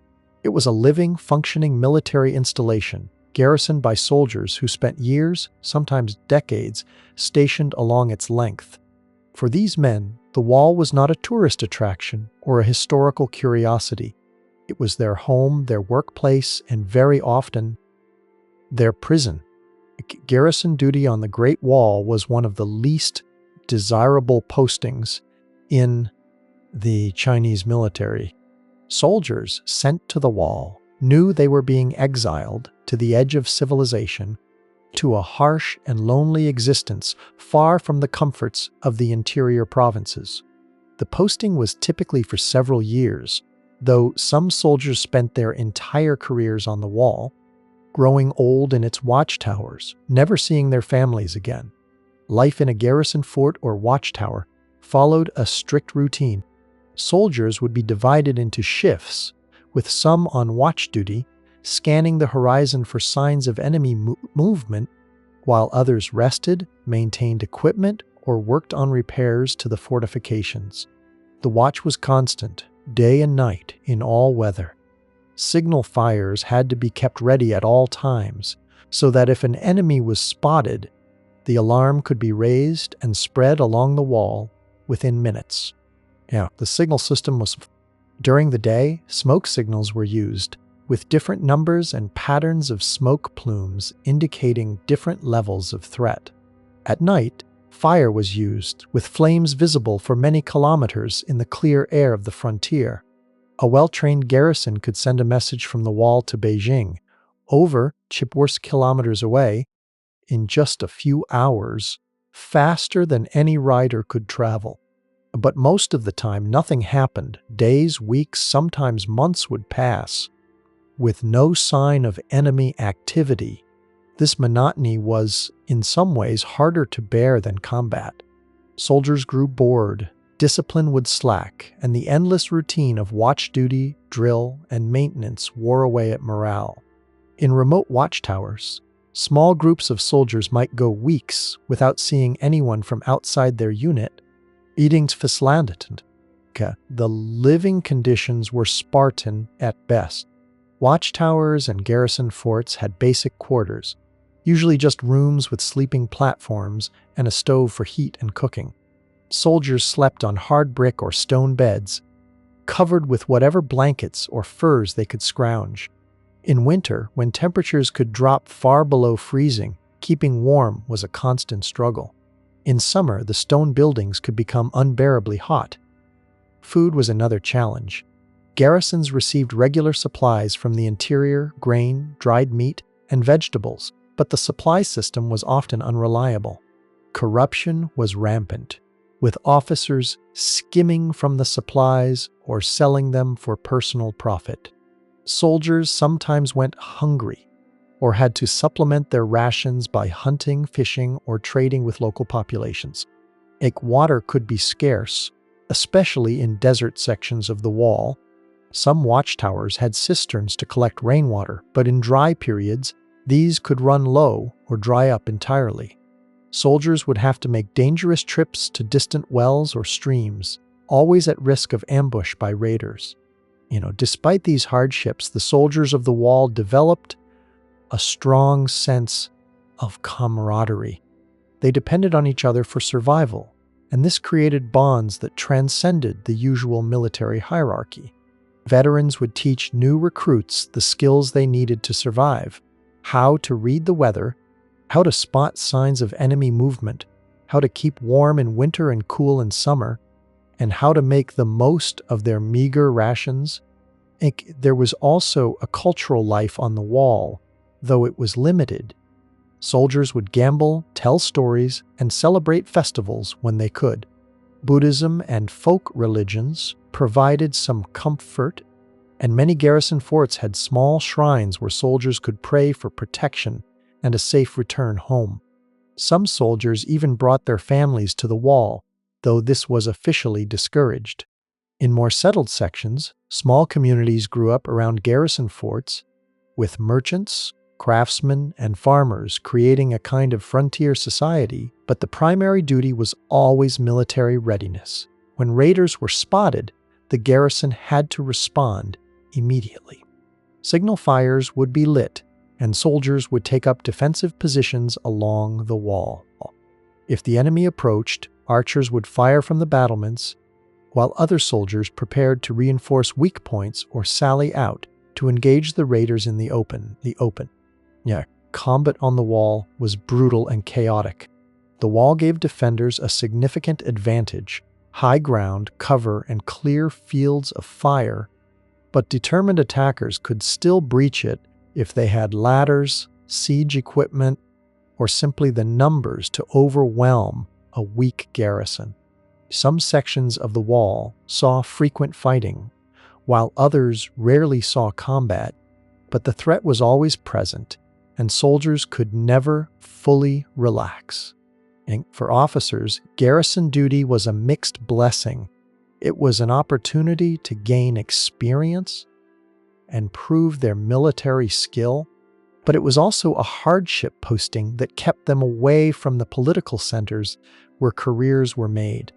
S1: It was a living, functioning military installation, garrisoned by soldiers who spent years, sometimes decades, stationed along its length. For these men, the wall was not a tourist attraction or a historical curiosity. It was their home, their workplace, and very often, their prison. Garrison duty on the Great Wall was one of the least desirable postings in the Chinese military. Soldiers sent to the wall knew they were being exiled to the edge of civilization, to a harsh and lonely existence far from the comforts of the interior provinces. The posting was typically for several years, though some soldiers spent their entire careers on the wall, growing old in its watchtowers, never seeing their families again. Life in a garrison fort or watchtower followed a strict routine. Soldiers would be divided into shifts, with some on watch duty, scanning the horizon for signs of enemy movement, while others rested, maintained equipment, or worked on repairs to the fortifications. The watch was constant, day and night, in all weather. Signal fires had to be kept ready at all times, so that if an enemy was spotted, the alarm could be raised and spread along the wall within minutes. The signal system was... During the day, smoke signals were used, with different numbers and patterns of smoke plumes indicating different levels of threat. At night, fire was used, with flames visible for many kilometers in the clear air of the frontier. A well-trained garrison could send a message from the wall to Beijing, over chipworth kilometers away, in just a few hours, faster than any rider could travel. But most of the time, nothing happened. Days, weeks, sometimes months would pass, with no sign of enemy activity. This monotony was, in some ways, harder to bear than combat. Soldiers grew bored, discipline would slack, and the endless routine of watch duty, drill, and maintenance wore away at morale. In remote watchtowers, small groups of soldiers might go weeks without seeing anyone from outside their unit. The living conditions were Spartan at best. Watchtowers and garrison forts had basic quarters, usually just rooms with sleeping platforms and a stove for heat and cooking. Soldiers slept on hard brick or stone beds, covered with whatever blankets or furs they could scrounge. In winter, when temperatures could drop far below freezing, keeping warm was a constant struggle. In summer, the stone buildings could become unbearably hot. Food was another challenge. Garrisons received regular supplies from the interior, grain, dried meat, and vegetables, but the supply system was often unreliable. Corruption was rampant, with officers skimming from the supplies or selling them for personal profit. Soldiers sometimes went hungry or had to supplement their rations by hunting, fishing, or trading with local populations. Water could be scarce, especially in desert sections of the wall. Some watchtowers had cisterns to collect rainwater, but in dry periods, these could run low or dry up entirely. Soldiers would have to make dangerous trips to distant wells or streams, always at risk of ambush by raiders. Despite these hardships, the soldiers of the wall developed a strong sense of camaraderie. They depended on each other for survival, and this created bonds that transcended the usual military hierarchy. Veterans would teach new recruits the skills they needed to survive: how to read the weather, how to spot signs of enemy movement, how to keep warm in winter and cool in summer, and how to make the most of their meager rations. There was also a cultural life on the wall, though it was limited. Soldiers would gamble, tell stories, and celebrate festivals when they could. Buddhism and folk religions provided some comfort, and many garrison forts had small shrines where soldiers could pray for protection and a safe return home. Some soldiers even brought their families to the wall, though this was officially discouraged. In more settled sections, small communities grew up around garrison forts, with merchants, craftsmen, and farmers creating a kind of frontier society, but the primary duty was always military readiness. When raiders were spotted, the garrison had to respond immediately. Signal fires would be lit, and soldiers would take up defensive positions along the wall. If the enemy approached, archers would fire from the battlements, while other soldiers prepared to reinforce weak points or sally out to engage the raiders in the open. Combat on the wall was brutal and chaotic. The wall gave defenders a significant advantage: high ground, cover, and clear fields of fire, but determined attackers could still breach it if they had ladders, siege equipment, or simply the numbers to overwhelm a weak garrison. Some sections of the wall saw frequent fighting, while others rarely saw combat, but the threat was always present, and soldiers could never fully relax. And for officers, garrison duty was a mixed blessing. It was an opportunity to gain experience and prove their military skill, but it was also a hardship posting that kept them away from the political centers where careers were made.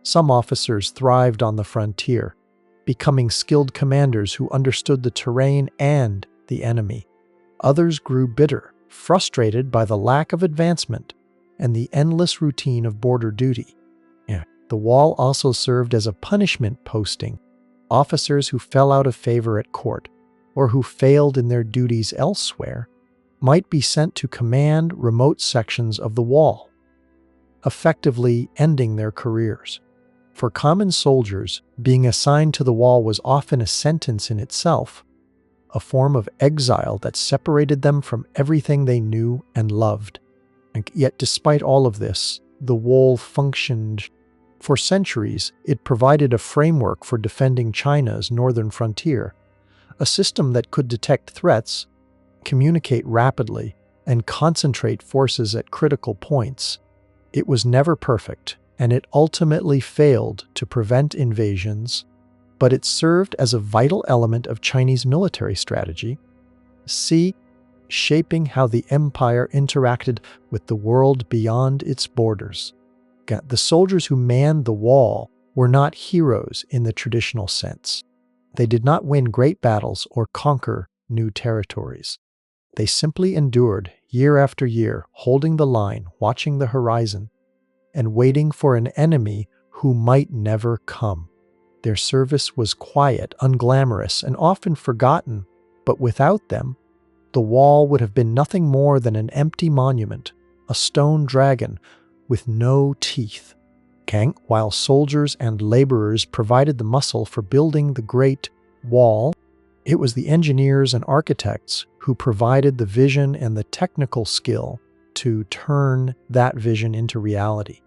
S1: Some officers thrived on the frontier, becoming skilled commanders who understood the terrain and the enemy. Others grew bitter, frustrated by the lack of advancement and the endless routine of border duty. The wall also served as a punishment posting. Officers who fell out of favor at court or who failed in their duties elsewhere might be sent to command remote sections of the wall, effectively ending their careers. For common soldiers, being assigned to the wall was often a sentence in itself, a form of exile that separated them from everything they knew and loved. And yet, despite all of this, the wall functioned. For centuries, it provided a framework for defending China's northern frontier, a system that could detect threats, communicate rapidly, and concentrate forces at critical points. It was never perfect, and it ultimately failed to prevent invasions, but it served as a vital element of Chinese military strategy, shaping how the empire interacted with the world beyond its borders. The soldiers who manned the wall were not heroes in the traditional sense. They did not win great battles or conquer new territories. They simply endured year after year, holding the line, watching the horizon, and waiting for an enemy who might never come. Their service was quiet, unglamorous, and often forgotten, but without them, the wall would have been nothing more than an empty monument, a stone dragon with no teeth. While soldiers and laborers provided the muscle for building the Great Wall, it was the engineers and architects who provided the vision and the technical skill to turn that vision into reality.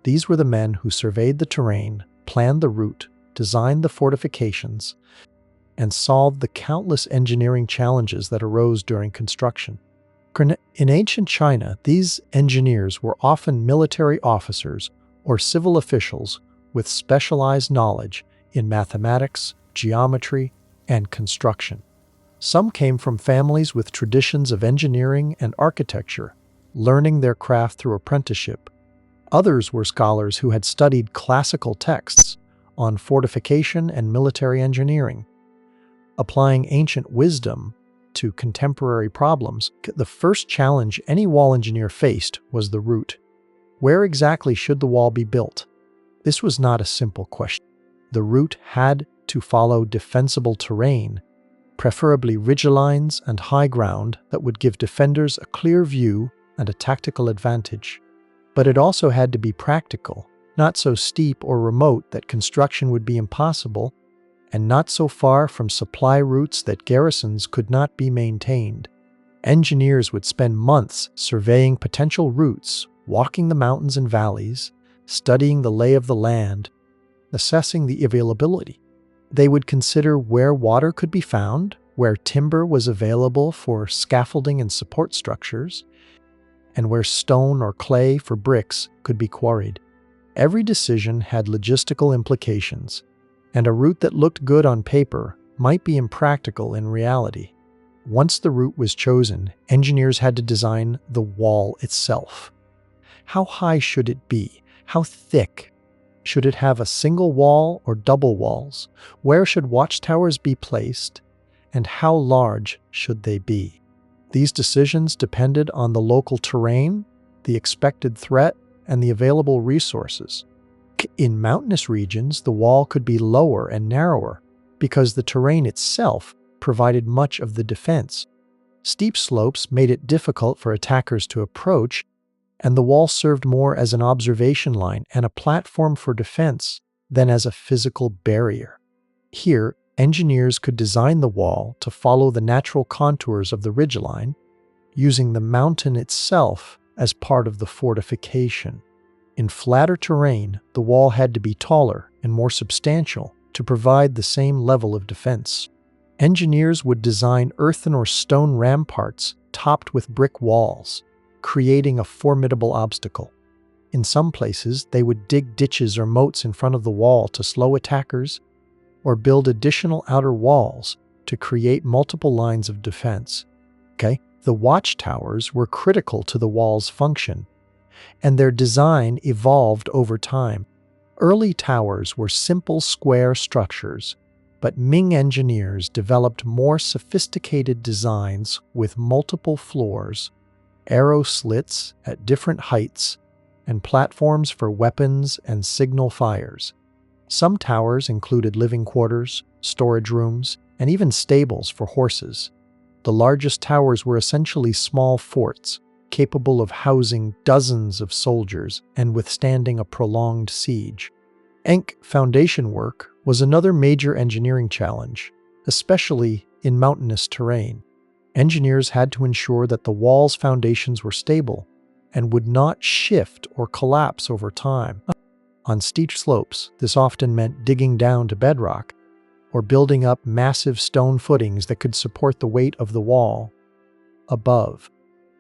S1: These were the men who surveyed the terrain, planned the route, designed the fortifications, and solved the countless engineering challenges that arose during construction. In ancient China, these engineers were often military officers or civil officials with specialized knowledge in mathematics, geometry, and construction. Some came from families with traditions of engineering and architecture, learning their craft through apprenticeship. Others were scholars who had studied classical texts on fortification and military engineering, applying ancient wisdom to contemporary problems. The first challenge any wall engineer faced was the route. Where exactly should the wall be built? This was not a simple question. The route had to follow defensible terrain, preferably ridgelines and high ground that would give defenders a clear view and a tactical advantage. But it also had to be practical, not so steep or remote that construction would be impossible, and not so far from supply routes that garrisons could not be maintained. Engineers would spend months surveying potential routes, walking the mountains and valleys, studying the lay of the land, assessing the availability. They would consider where water could be found, where timber was available for scaffolding and support structures, and where stone or clay for bricks could be quarried. Every decision had logistical implications, and a route that looked good on paper might be impractical in reality. Once the route was chosen, engineers had to design the wall itself. How high should it be? How thick? Should it have a single wall or double walls? Where should watchtowers be placed? And how large should they be? These decisions depended on the local terrain, the expected threat, and the available resources. In mountainous regions, the wall could be lower and narrower because the terrain itself provided much of the defense. Steep slopes made it difficult for attackers to approach, and the wall served more as an observation line and a platform for defense than as a physical barrier. Here, engineers could design the wall to follow the natural contours of the ridgeline, using the mountain itself as part of the fortification. In flatter terrain, the wall had to be taller and more substantial to provide the same level of defense. Engineers would design earthen or stone ramparts topped with brick walls, creating a formidable obstacle. In some places, they would dig ditches or moats in front of the wall to slow attackers, or build additional outer walls to create multiple lines of defense. The watchtowers were critical to the wall's function, and their design evolved over time. Early towers were simple square structures, but Ming engineers developed more sophisticated designs with multiple floors, arrow slits at different heights, and platforms for weapons and signal fires. Some towers included living quarters, storage rooms, and even stables for horses. The largest towers were essentially small forts, capable of housing dozens of soldiers and withstanding a prolonged siege. Foundation work was another major engineering challenge, especially in mountainous terrain. Engineers had to ensure that the wall's foundations were stable and would not shift or collapse over time. On steep slopes, this often meant digging down to bedrock or building up massive stone footings that could support the weight of the wall above.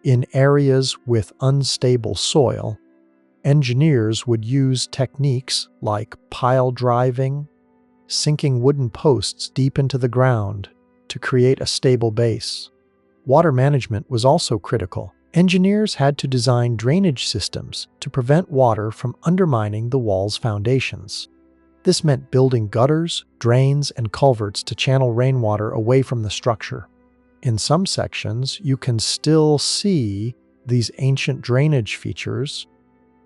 S1: In areas with unstable soil, engineers would use techniques like pile driving, sinking wooden posts deep into the ground to create a stable base. Water management was also critical. Engineers had to design drainage systems to prevent water from undermining the wall's foundations. This meant building gutters, drains, and culverts to channel rainwater away from the structure. In some sections, you can still see these ancient drainage features,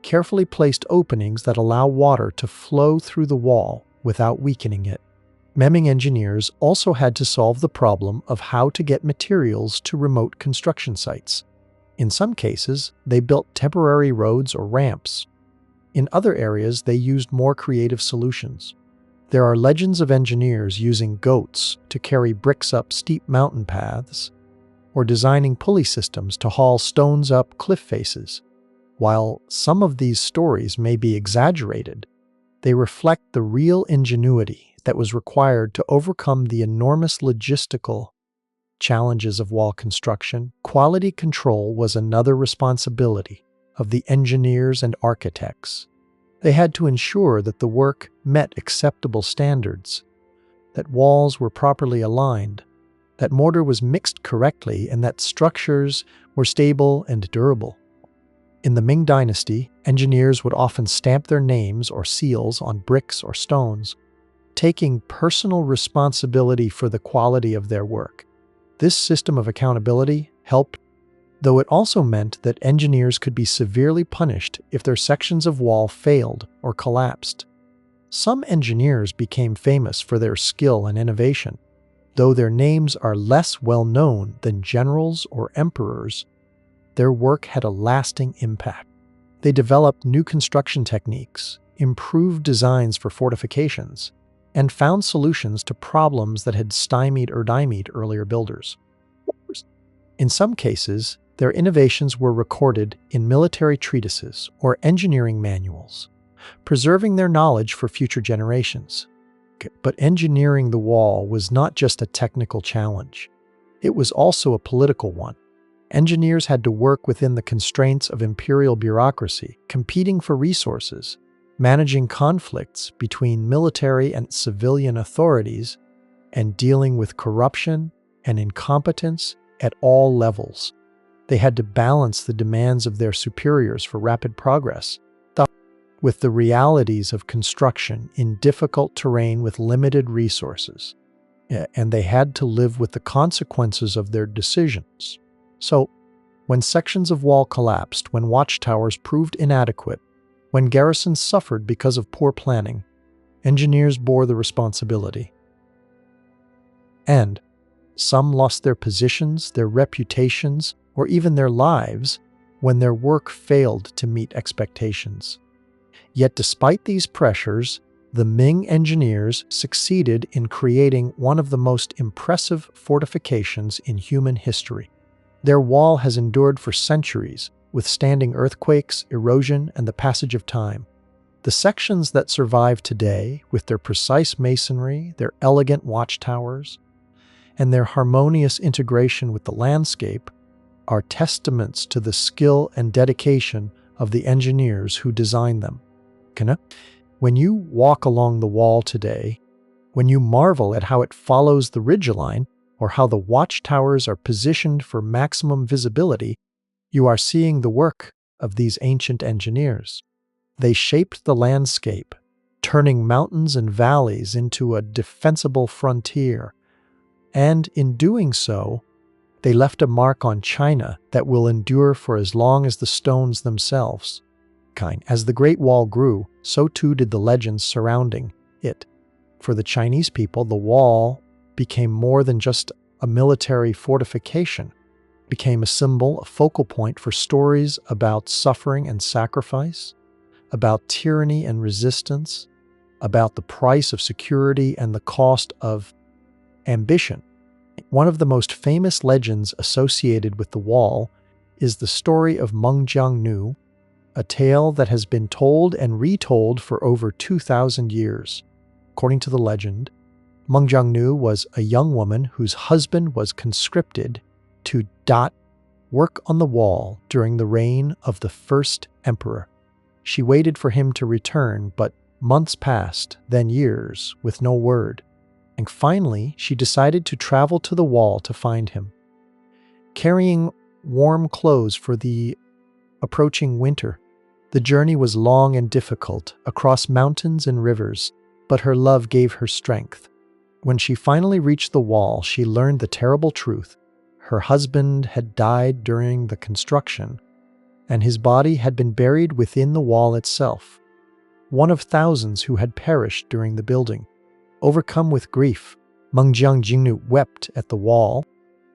S1: carefully placed openings that allow water to flow through the wall without weakening it. Ming engineers also had to solve the problem of how to get materials to remote construction sites. In some cases, they built temporary roads or ramps. In other areas, they used more creative solutions. There are legends of engineers using goats to carry bricks up steep mountain paths, or designing pulley systems to haul stones up cliff faces. While some of these stories may be exaggerated, they reflect the real ingenuity that was required to overcome the enormous logistical challenges of wall construction. Quality control was another responsibility of the engineers and architects. They had to ensure that the work met acceptable standards, that walls were properly aligned, that mortar was mixed correctly, and that structures were stable and durable. In the Ming dynasty, engineers would often stamp their names or seals on bricks or stones, taking personal responsibility for the quality of their work. This system of accountability helped, though it also meant that engineers could be severely punished if their sections of wall failed or collapsed. Some engineers became famous for their skill and innovation. Though their names are less well known than generals or emperors, their work had a lasting impact. They developed new construction techniques, improved designs for fortifications, and found solutions to problems that had stymied or dymied earlier builders. In some cases, their innovations were recorded in military treatises or engineering manuals, preserving their knowledge for future generations. But engineering the wall was not just a technical challenge. It was also a political one. Engineers had to work within the constraints of imperial bureaucracy, competing for resources, managing conflicts between military and civilian authorities, and dealing with corruption and incompetence at all levels. They had to balance the demands of their superiors for rapid progress with the realities of construction in difficult terrain with limited resources, and they had to live with the consequences of their decisions. So, when sections of wall collapsed, when watchtowers proved inadequate, when garrisons suffered because of poor planning, engineers bore the responsibility. And some lost their positions, their reputations, or even their lives when their work failed to meet expectations. Yet despite these pressures, the Ming engineers succeeded in creating one of the most impressive fortifications in human history. Their wall has endured for centuries, withstanding earthquakes, erosion, and the passage of time. The sections that survive today, with their precise masonry, their elegant watchtowers, and their harmonious integration with the landscape, are testaments to the skill and dedication of the engineers who designed them. When you walk along the wall today, when you marvel at how it follows the ridgeline or how the watchtowers are positioned for maximum visibility, you are seeing the work of these ancient engineers. They shaped the landscape, turning mountains and valleys into a defensible frontier. And in doing so, they left a mark on China that will endure for as long as the stones themselves. As the Great Wall grew, so too did the legends surrounding it. For the Chinese people, the wall became more than just a military fortification. It became a symbol, a focal point for stories about suffering and sacrifice, about tyranny and resistance, about the price of security and the cost of ambition. One of the most famous legends associated with the wall is the story of Meng, a tale that has been told and retold for over 2,000 years. According to the legend, Meng was a young woman whose husband was conscripted to work on the wall during the reign of the first emperor. She waited for him to return, but months passed, then years, with no word. And finally, she decided to travel to the wall to find him. Carrying warm clothes for the approaching winter, the journey was long and difficult, across mountains and rivers, but her love gave her strength. When she finally reached the wall, she learned the terrible truth. Her husband had died during the construction, and his body had been buried within the wall itself, one of thousands who had perished during the building. Overcome with grief, Meng Jiangnu wept at the wall,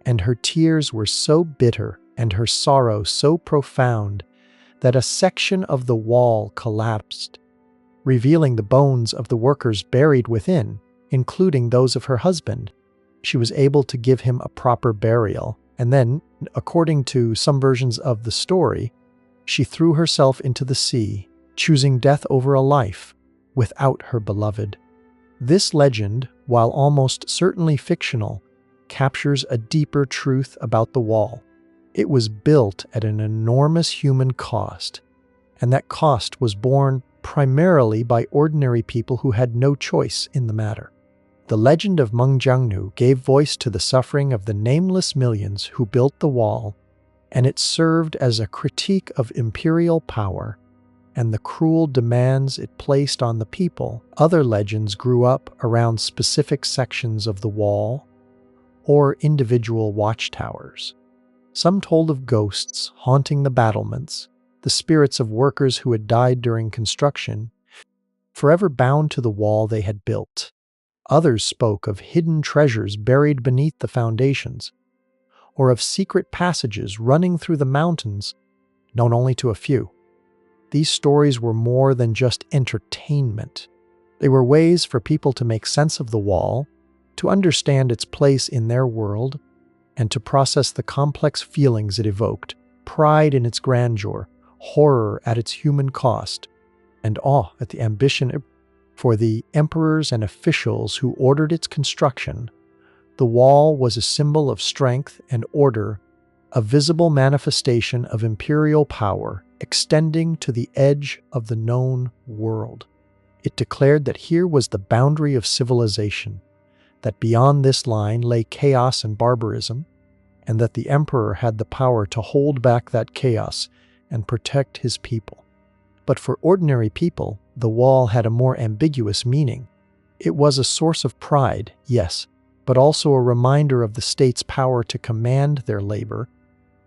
S1: and her tears were so bitter and her sorrow so profound that a section of the wall collapsed, revealing the bones of the workers buried within, including those of her husband. She was able to give him a proper burial, and then, according to some versions of the story, she threw herself into the sea, choosing death over a life without her beloved. This legend, while almost certainly fictional, captures a deeper truth about the wall. It was built at an enormous human cost, and that cost was borne primarily by ordinary people who had no choice in the matter. The legend of Meng gave voice to the suffering of the nameless millions who built the wall, and it served as a critique of imperial power and the cruel demands it placed on the people. Other legends grew up around specific sections of the wall or individual watchtowers. Some told of ghosts haunting the battlements, the spirits of workers who had died during construction, forever bound to the wall they had built. Others spoke of hidden treasures buried beneath the foundations, or of secret passages running through the mountains, known only to a few. These stories were more than just entertainment. They were ways for people to make sense of the wall, to understand its place in their world, and to process the complex feelings it evoked: pride in its grandeur, horror at its human cost, and awe at the ambition. For the emperors and officials who ordered its construction, the wall was a symbol of strength and order, a visible manifestation of imperial power extending to the edge of the known world. It declared that here was the boundary of civilization, that beyond this line lay chaos and barbarism, and that the emperor had the power to hold back that chaos and protect his people. But for ordinary people, the wall had a more ambiguous meaning. It was a source of pride, yes, but also a reminder of the state's power to command their labor,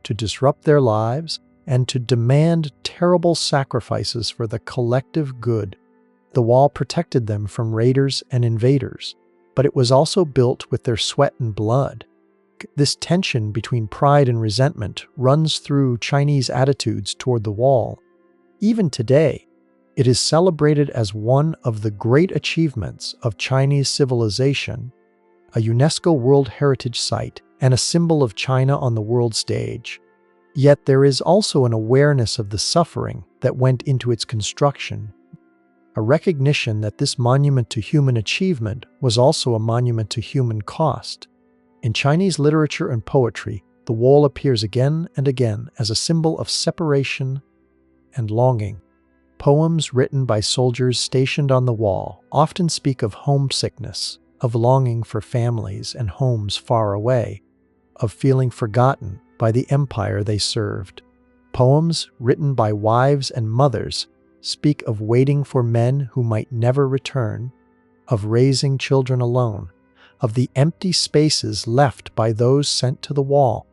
S1: to disrupt their lives, and to demand terrible sacrifices for the collective good. The wall protected them from raiders and invaders, but it was also built with their sweat and blood. This tension between pride and resentment runs through Chinese attitudes toward the wall. Even today, it is celebrated as one of the great achievements of Chinese civilization, a UNESCO World Heritage Site, and a symbol of China on the world stage. Yet there is also an awareness of the suffering that went into its construction, a recognition that this monument to human achievement was also a monument to human cost. In Chinese literature and poetry, the wall appears again and again as a symbol of separation and longing. Poems written by soldiers stationed on the wall often speak of homesickness, of longing for families and homes far away, of feeling forgotten by the empire they served. Poems written by wives and mothers speak of waiting for men who might never return, of raising children alone, of the empty spaces left by those sent to the wall.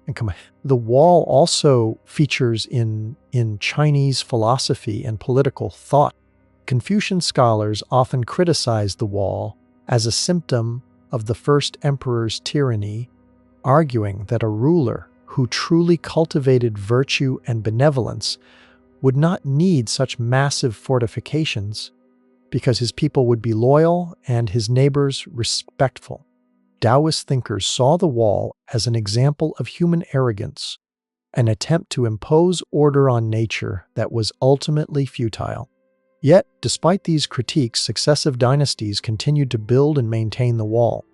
S1: And the wall also features in Chinese philosophy and political thought. Confucian scholars often criticize the wall as a symptom of the first emperor's tyranny, arguing that a ruler who truly cultivated virtue and benevolence would not need such massive fortifications because his people would be loyal and his neighbors respectful. Taoist thinkers saw the wall as an example of human arrogance, an attempt to impose order on nature that was ultimately futile. Yet, despite these critiques, successive dynasties continued to build and maintain the wall,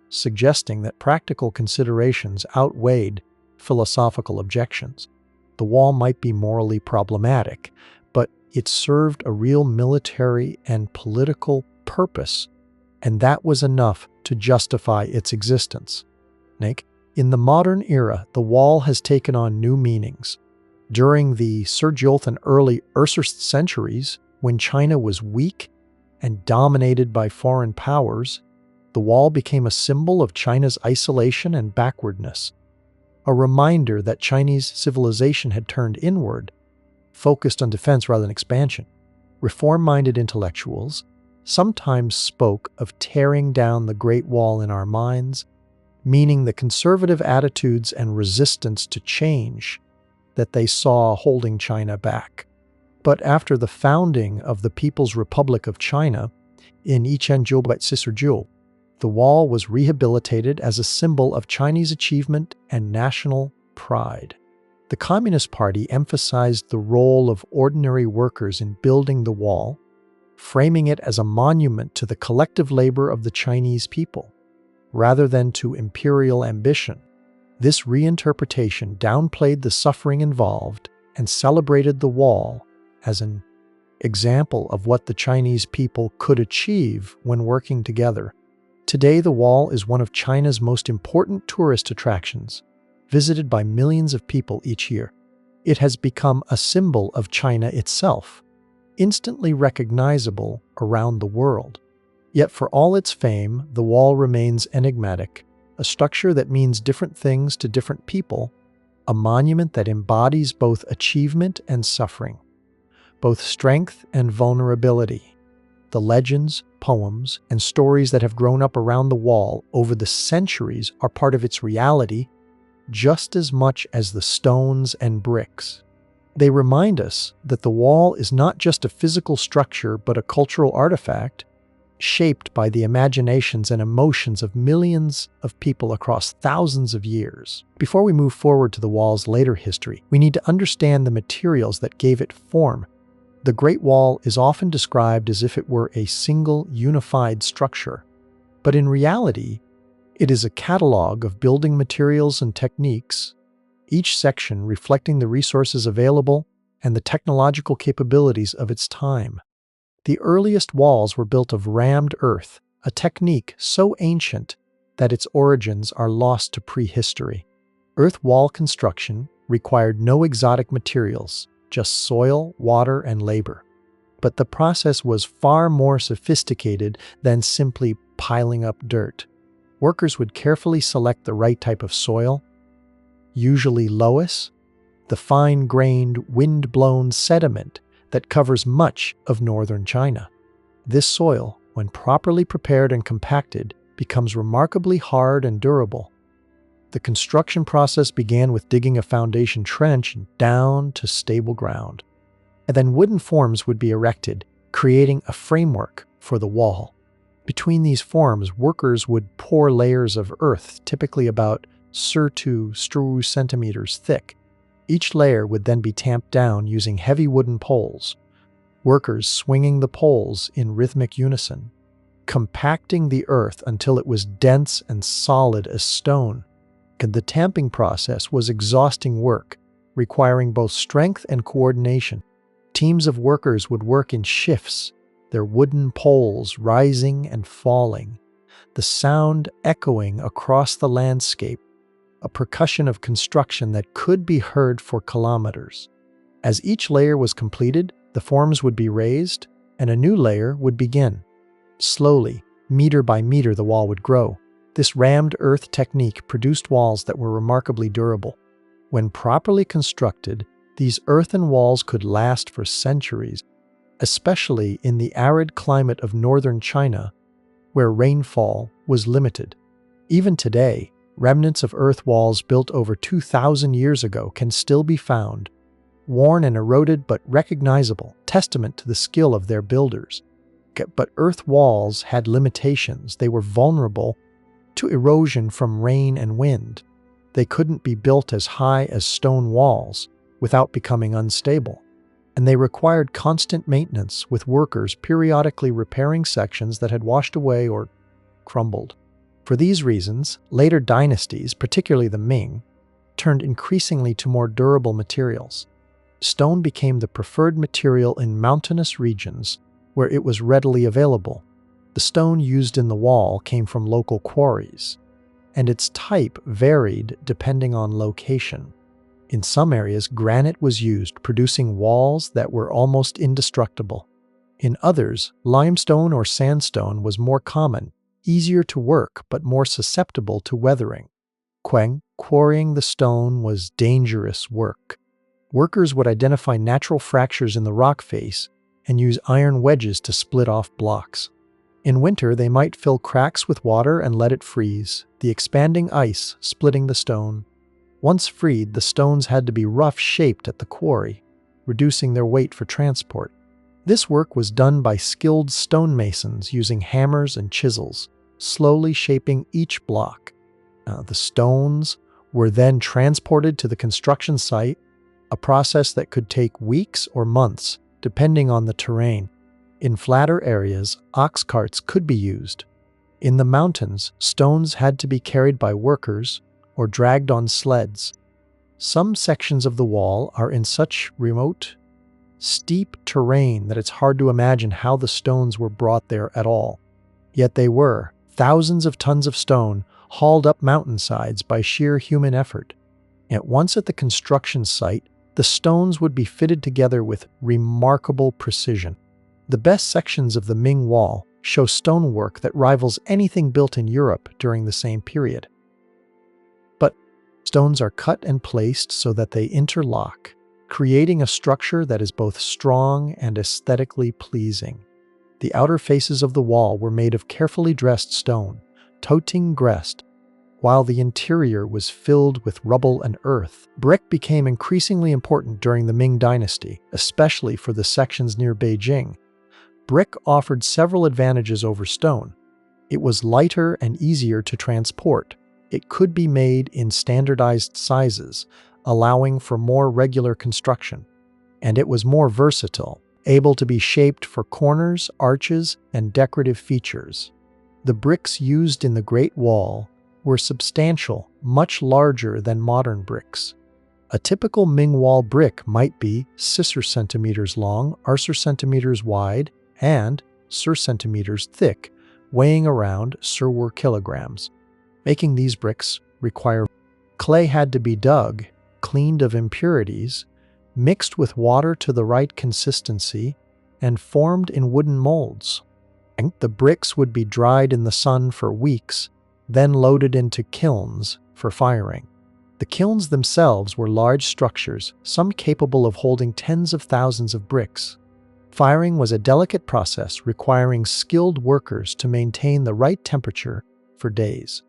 S1: suggesting that practical considerations outweighed philosophical objections. The wall might be morally problematic, but it served a real military and political purpose, and that was enough to justify its existence. In the modern era, the wall has taken on new meanings. During the Sergiolth and early Ursist centuries, when China was weak and dominated by foreign powers, the wall became a symbol of China's isolation and backwardness, a reminder that Chinese civilization had turned inward, focused on defense rather than expansion. Reform-minded intellectuals sometimes spoke of tearing down the Great Wall in our minds, meaning the conservative attitudes and resistance to change that they saw holding China back. But after the founding of the People's Republic of China in Sergiolth, the wall was rehabilitated as a symbol of Chinese achievement and national pride. The Communist Party emphasized the role of ordinary workers in building the wall, framing it as a monument to the collective labor of the Chinese people, rather than to imperial ambition. This reinterpretation downplayed the suffering involved and celebrated the wall as an example of what the Chinese people could achieve when working together. Today, the wall is one of China's most important tourist attractions, visited by millions of people each year. It has become a symbol of China itself, instantly recognizable around the world. Yet for all its fame, the wall remains enigmatic, a structure that means different things to different people, a monument that embodies both achievement and suffering, both strength and vulnerability. The legends, poems, and stories that have grown up around the wall over the centuries are part of its reality just as much as the stones and bricks. They remind us that the wall is not just a physical structure but a cultural artifact shaped by the imaginations and emotions of millions of people across thousands of years. Before we move forward to the wall's later history, we need to understand the materials that gave it form. The Great Wall is often described as if it were a single, unified structure, but in reality, it is a catalog of building materials and techniques, each section reflecting the resources available and the technological capabilities of its time. The earliest walls were built of rammed earth, a technique so ancient that its origins are lost to prehistory. Earth wall construction required no exotic materials, just soil, water, and labor. But the process was far more sophisticated than simply piling up dirt. Workers would carefully select the right type of soil, usually loess, the fine-grained, wind-blown sediment that covers much of northern China. This soil, when properly prepared and compacted, becomes remarkably hard and durable. The construction process began with digging a foundation trench down to stable ground. And then wooden forms would be erected, creating a framework for the wall. Between these forms, workers would pour layers of earth, typically about 2 centimeters thick. Each layer would then be tamped down using heavy wooden poles, workers swinging the poles in rhythmic unison, compacting the earth until it was dense and solid as stone. The tamping process was exhausting work, requiring both strength and coordination. Teams of workers would work in shifts, their wooden poles rising and falling, the sound echoing across the landscape, a percussion of construction that could be heard for kilometers. As each layer was completed, the forms would be raised, and a new layer would begin. Slowly, meter by meter, the wall would grow. This rammed earth technique produced walls that were remarkably durable. When properly constructed, these earthen walls could last for centuries, especially in the arid climate of northern China, where rainfall was limited. Even today, remnants of earth walls built over 2,000 years ago can still be found, worn and eroded but recognizable, testament to the skill of their builders. But earth walls had limitations. They were vulnerable to erosion from rain and wind. They couldn't be built as high as stone walls without becoming unstable. And they required constant maintenance, with workers periodically repairing sections that had washed away or crumbled. For these reasons, later dynasties, particularly the Ming, turned increasingly to more durable materials. Stone became the preferred material in mountainous regions where it was readily available. The stone used in the wall came from local quarries, and its type varied depending on location. In some areas, granite was used, producing walls that were almost indestructible. In others, limestone or sandstone was more common, easier to work but more susceptible to weathering. Quarrying the stone was dangerous work. Workers would identify natural fractures in the rock face and use iron wedges to split off blocks. In winter, they might fill cracks with water and let it freeze, the expanding ice splitting the stone. Once freed, the stones had to be rough-shaped at the quarry, reducing their weight for transport. This work was done by skilled stonemasons using hammers and chisels, slowly shaping each block. The stones were then transported to the construction site, a process that could take weeks or months, depending on the terrain. In flatter areas, ox carts could be used. In the mountains, stones had to be carried by workers or dragged on sleds. Some sections of the wall are in such remote, steep terrain that it's hard to imagine how the stones were brought there at all. Yet they were, thousands of tons of stone hauled up mountainsides by sheer human effort. At once at the construction site, the stones would be fitted together with remarkable precision. The best sections of the Ming Wall show stonework that rivals anything built in Europe during the same period. But stones are cut and placed so that they interlock, creating a structure that is both strong and aesthetically pleasing. The outer faces of the wall were made of carefully dressed stone, toting grest, while the interior was filled with rubble and earth. Brick became increasingly important during the Ming dynasty, especially for the sections near Beijing. Brick offered several advantages over stone. It was lighter and easier to transport. It could be made in standardized sizes, allowing for more regular construction. And it was more versatile, able to be shaped for corners, arches, and decorative features. The bricks used in the Great Wall were substantial, much larger than modern bricks. A typical Ming Wall brick might be 6 centimeters long, 8 centimeters wide, and 6 centimeters thick, weighing around 4 kilograms. Making these bricks required clay had to be dug, cleaned of impurities, mixed with water to the right consistency, and formed in wooden molds. The bricks would be dried in the sun for weeks, then loaded into kilns for firing. The kilns themselves were large structures, some capable of holding tens of thousands of bricks. Firing was a delicate process requiring skilled workers to maintain the right temperature for days.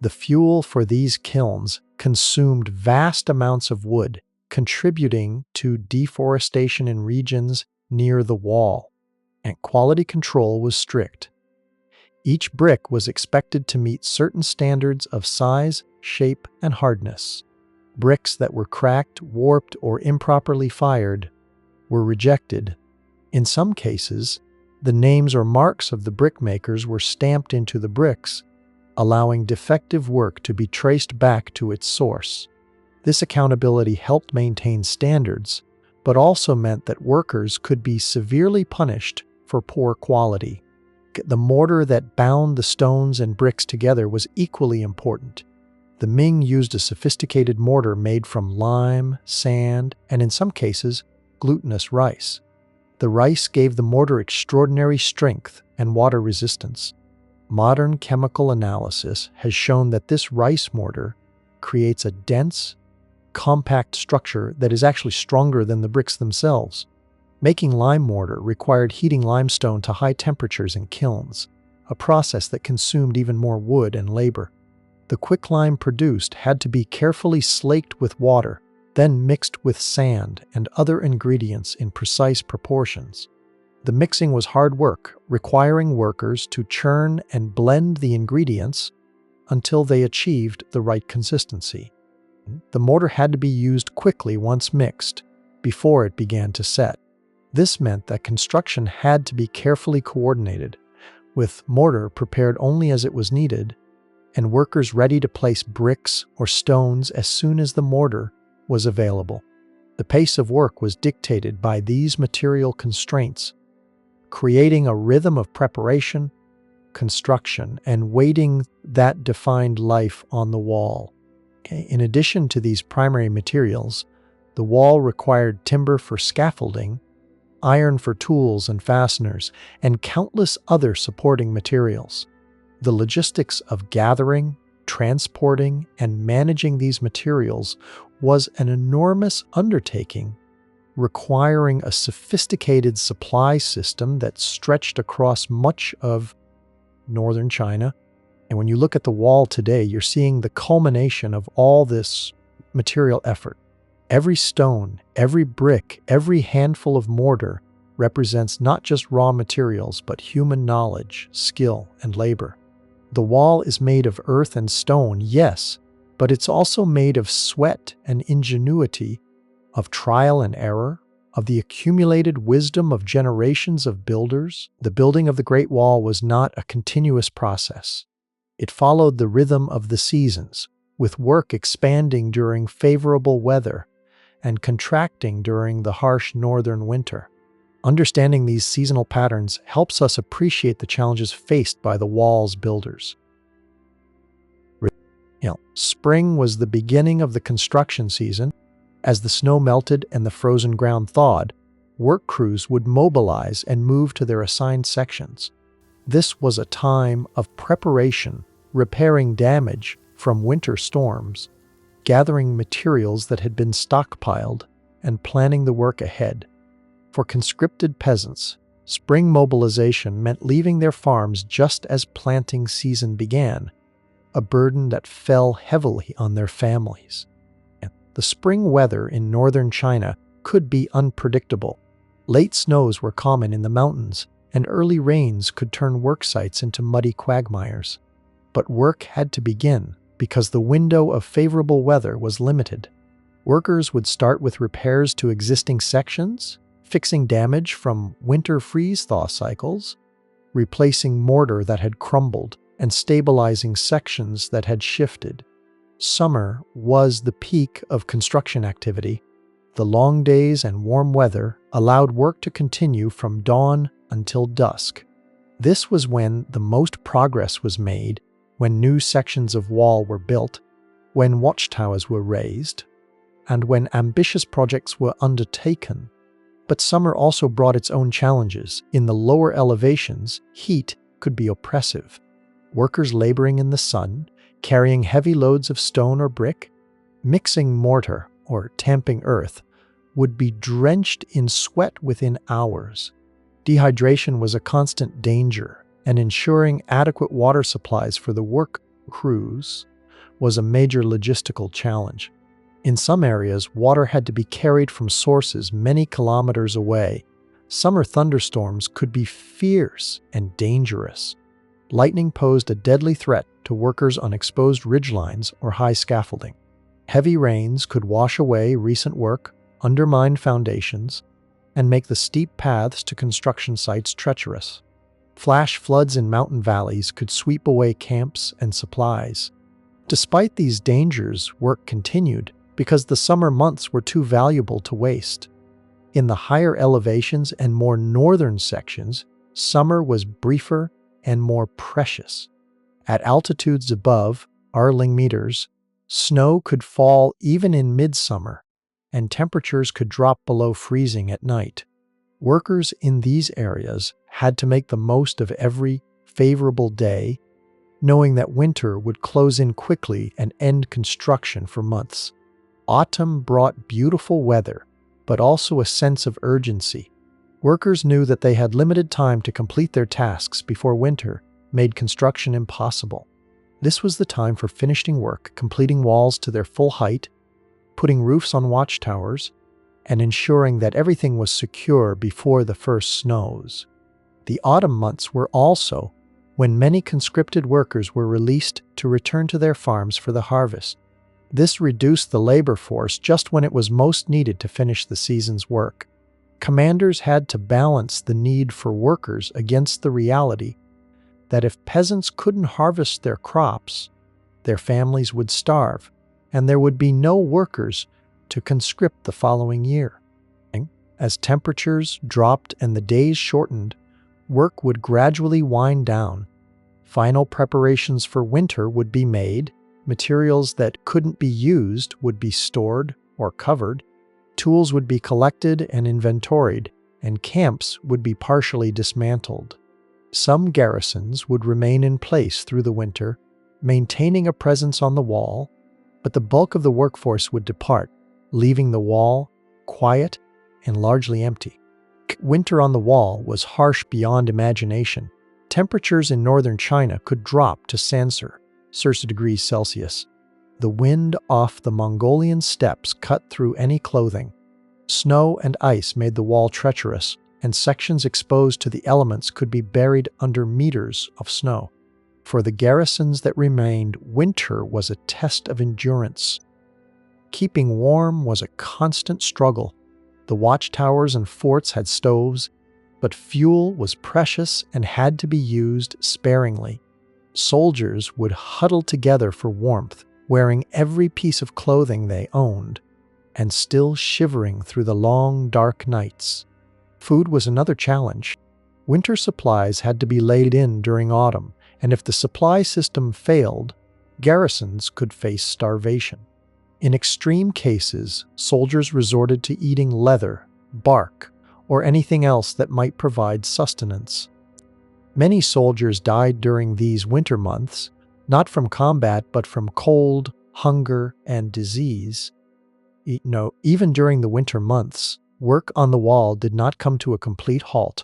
S1: The fuel for these kilns consumed vast amounts of wood, contributing to deforestation in regions near the wall, and quality control was strict. Each brick was expected to meet certain standards of size, shape, and hardness. Bricks that were cracked, warped, or improperly fired were rejected. In some cases, the names or marks of the brickmakers were stamped into the bricks, allowing defective work to be traced back to its source. This accountability helped maintain standards, but also meant that workers could be severely punished for poor quality. The mortar that bound the stones and bricks together was equally important. The Ming used a sophisticated mortar made from lime, sand, and in some cases, glutinous rice. The rice gave the mortar extraordinary strength and water resistance. Modern chemical analysis has shown that this rice mortar creates a dense, compact structure that is actually stronger than the bricks themselves. Making lime mortar required heating limestone to high temperatures in kilns, a process that consumed even more wood and labor. The quicklime produced had to be carefully slaked with water, then mixed with sand and other ingredients in precise proportions. The mixing was hard work, requiring workers to churn and blend the ingredients until they achieved the right consistency. The mortar had to be used quickly once mixed, before it began to set. This meant that construction had to be carefully coordinated, with mortar prepared only as it was needed, and workers ready to place bricks or stones as soon as the mortar was available. The pace of work was dictated by these material constraints, creating a rhythm of preparation, construction, and waiting that defined life on the wall. In addition to these primary materials, the wall required timber for scaffolding, iron for tools and fasteners, and countless other supporting materials. The logistics of gathering, transporting, and managing these materials was an enormous undertaking, requiring a sophisticated supply system that stretched across much of northern China. And when you look at the wall today, you're seeing the culmination of all this material effort. Every stone, every brick, every handful of mortar represents not just raw materials, but human knowledge, skill, and labor. The wall is made of earth and stone, yes, but it's also made of sweat and ingenuity, of trial and error, of the accumulated wisdom of generations of builders. The building of the Great Wall was not a continuous process. It followed the rhythm of the seasons, with work expanding during favorable weather and contracting during the harsh northern winter. Understanding these seasonal patterns helps us appreciate the challenges faced by the wall's builders. Spring was the beginning of the construction season. As the snow melted and the frozen ground thawed, work crews would mobilize and move to their assigned sections. This was a time of preparation, repairing damage from winter storms, gathering materials that had been stockpiled, and planning the work ahead. For conscripted peasants, spring mobilization meant leaving their farms just as planting season began, a burden that fell heavily on their families. The spring weather in northern China could be unpredictable. Late snows were common in the mountains, and early rains could turn work sites into muddy quagmires. But work had to begin because the window of favorable weather was limited. Workers would start with repairs to existing sections, fixing damage from winter freeze-thaw cycles, replacing mortar that had crumbled, and stabilizing sections that had shifted. Summer was the peak of construction activity. The long days and warm weather allowed work to continue from dawn until dusk. This was when the most progress was made, when new sections of wall were built, when watchtowers were raised, and when ambitious projects were undertaken. But summer also brought its own challenges. In the lower elevations, heat could be oppressive. Workers laboring in the sun, carrying heavy loads of stone or brick, mixing mortar or tamping earth, would be drenched in sweat within hours. Dehydration was a constant danger, and ensuring adequate water supplies for the work crews was a major logistical challenge. In some areas, water had to be carried from sources many kilometers away. Summer thunderstorms could be fierce and dangerous. Lightning posed a deadly threat to workers on exposed ridgelines or high scaffolding. Heavy rains could wash away recent work, undermine foundations, and make the steep paths to construction sites treacherous. Flash floods in mountain valleys could sweep away camps and supplies. Despite these dangers, work continued. because the summer months were too valuable to waste. In the higher elevations and more northern sections, summer was briefer and more precious. At altitudes above Arling meters, snow could fall even in midsummer, and temperatures could drop below freezing at night. Workers in these areas had to make the most of every favorable day, knowing that winter would close in quickly and end construction for months. Autumn brought beautiful weather, but also a sense of urgency. Workers knew that they had limited time to complete their tasks before winter made construction impossible. This was the time for finishing work, completing walls to their full height, putting roofs on watchtowers, and ensuring that everything was secure before the first snows. The autumn months were also when many conscripted workers were released to return to their farms for the harvest. This reduced the labor force just when it was most needed to finish the season's work. Commanders had to balance the need for workers against the reality that if peasants couldn't harvest their crops, their families would starve, and there would be no workers to conscript the following year. As temperatures dropped and the days shortened, work would gradually wind down. Final preparations for winter would be made, materials that couldn't be used would be stored or covered, tools would be collected and inventoried, and camps would be partially dismantled. Some garrisons would remain in place through the winter, maintaining a presence on the wall, but the bulk of the workforce would depart, leaving the wall quiet and largely empty. Winter on the wall was harsh beyond imagination. Temperatures in northern China could drop to Celsius degrees Celsius. The wind off the Mongolian steppes cut through any clothing. Snow and ice made the wall treacherous, and sections exposed to the elements could be buried under meters of snow. For the garrisons that remained, winter was a test of endurance. Keeping warm was a constant struggle. The watchtowers and forts had stoves, but fuel was precious and had to be used sparingly. Soldiers would huddle together for warmth, wearing every piece of clothing they owned, and still shivering through the long, dark nights. Food was another challenge. Winter supplies had to be laid in during autumn, and if the supply system failed, garrisons could face starvation. In extreme cases, soldiers resorted to eating leather, bark, or anything else that might provide sustenance. Many soldiers died during these winter months, not from combat but from cold, hunger, and disease. Even during the winter months, work on the wall did not come to a complete halt.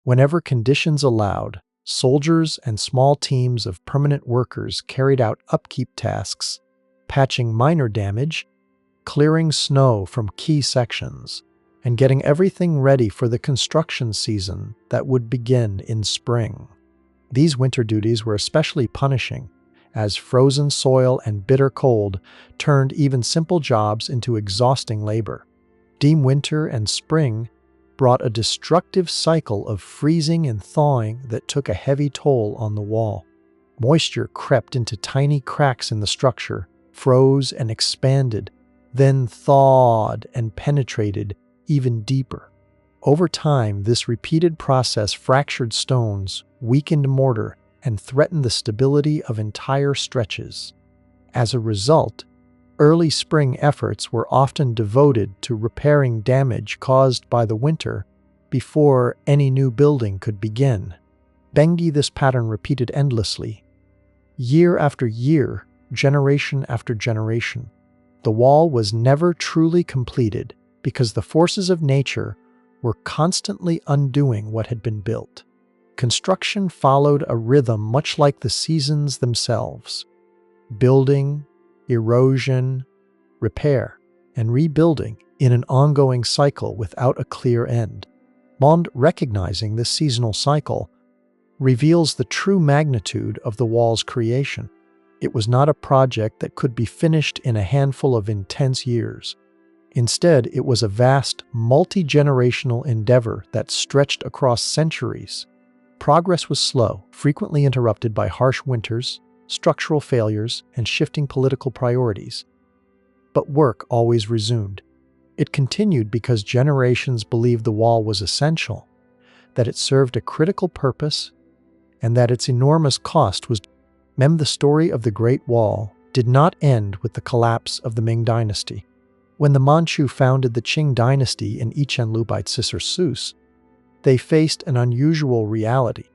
S1: Whenever conditions allowed, soldiers and small teams of permanent workers carried out upkeep tasks, patching minor damage, clearing snow from key sections, and getting everything ready for the construction season that would begin in spring. These winter duties were especially punishing, as frozen soil and bitter cold turned even simple jobs into exhausting labor. Deep winter and spring brought a destructive cycle of freezing and thawing that took a heavy toll on the wall. Moisture crept into tiny cracks in the structure, froze and expanded, then thawed and penetrated even deeper. Over time, this repeated process fractured stones, weakened mortar, and threatened the stability of entire stretches. As a result, early spring efforts were often devoted to repairing damage caused by the winter before any new building could begin. This pattern repeated endlessly. Year after year, generation after generation. The wall was never truly completed because the forces of nature were constantly undoing what had been built. Construction followed a rhythm much like the seasons themselves. Building, erosion, repair, and rebuilding in an ongoing cycle without a clear end. Mond recognizing this seasonal cycle reveals the true magnitude of the wall's creation. It was not a project that could be finished in a handful of intense years. Instead, it was a vast, multi-generational endeavor that stretched across centuries. Progress was slow, frequently interrupted by harsh winters, structural failures, and shifting political priorities. but work always resumed. It continued because generations believed the wall was essential, that it served a critical purpose, and that its enormous cost was. The story of the Great Wall did not end with the collapse of the Ming dynasty. When the Manchu founded the Qing dynasty in Sus, they faced an unusual reality.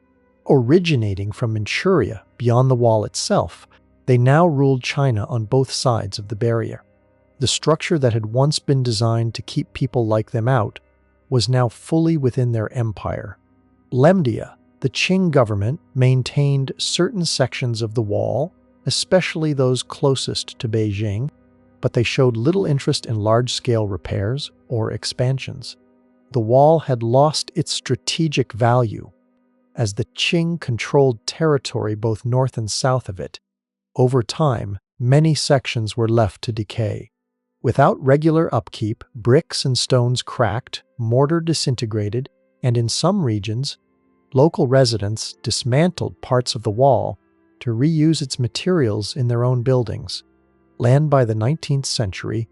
S1: Originating from Manchuria beyond the wall itself, they now ruled China on both sides of the barrier. The structure that had once been designed to keep people like them out was now fully within their empire. Lemdia, the Qing government, maintained certain sections of the wall, especially those closest to Beijing, but they showed little interest in large-scale repairs or expansions. The wall had lost its strategic value, as the Qing controlled territory both north and south of it. Over time, many sections were left to decay. Without regular upkeep, bricks and stones cracked, mortar disintegrated, and in some regions, local residents dismantled parts of the wall to reuse its materials in their own buildings. Land by the 19th century,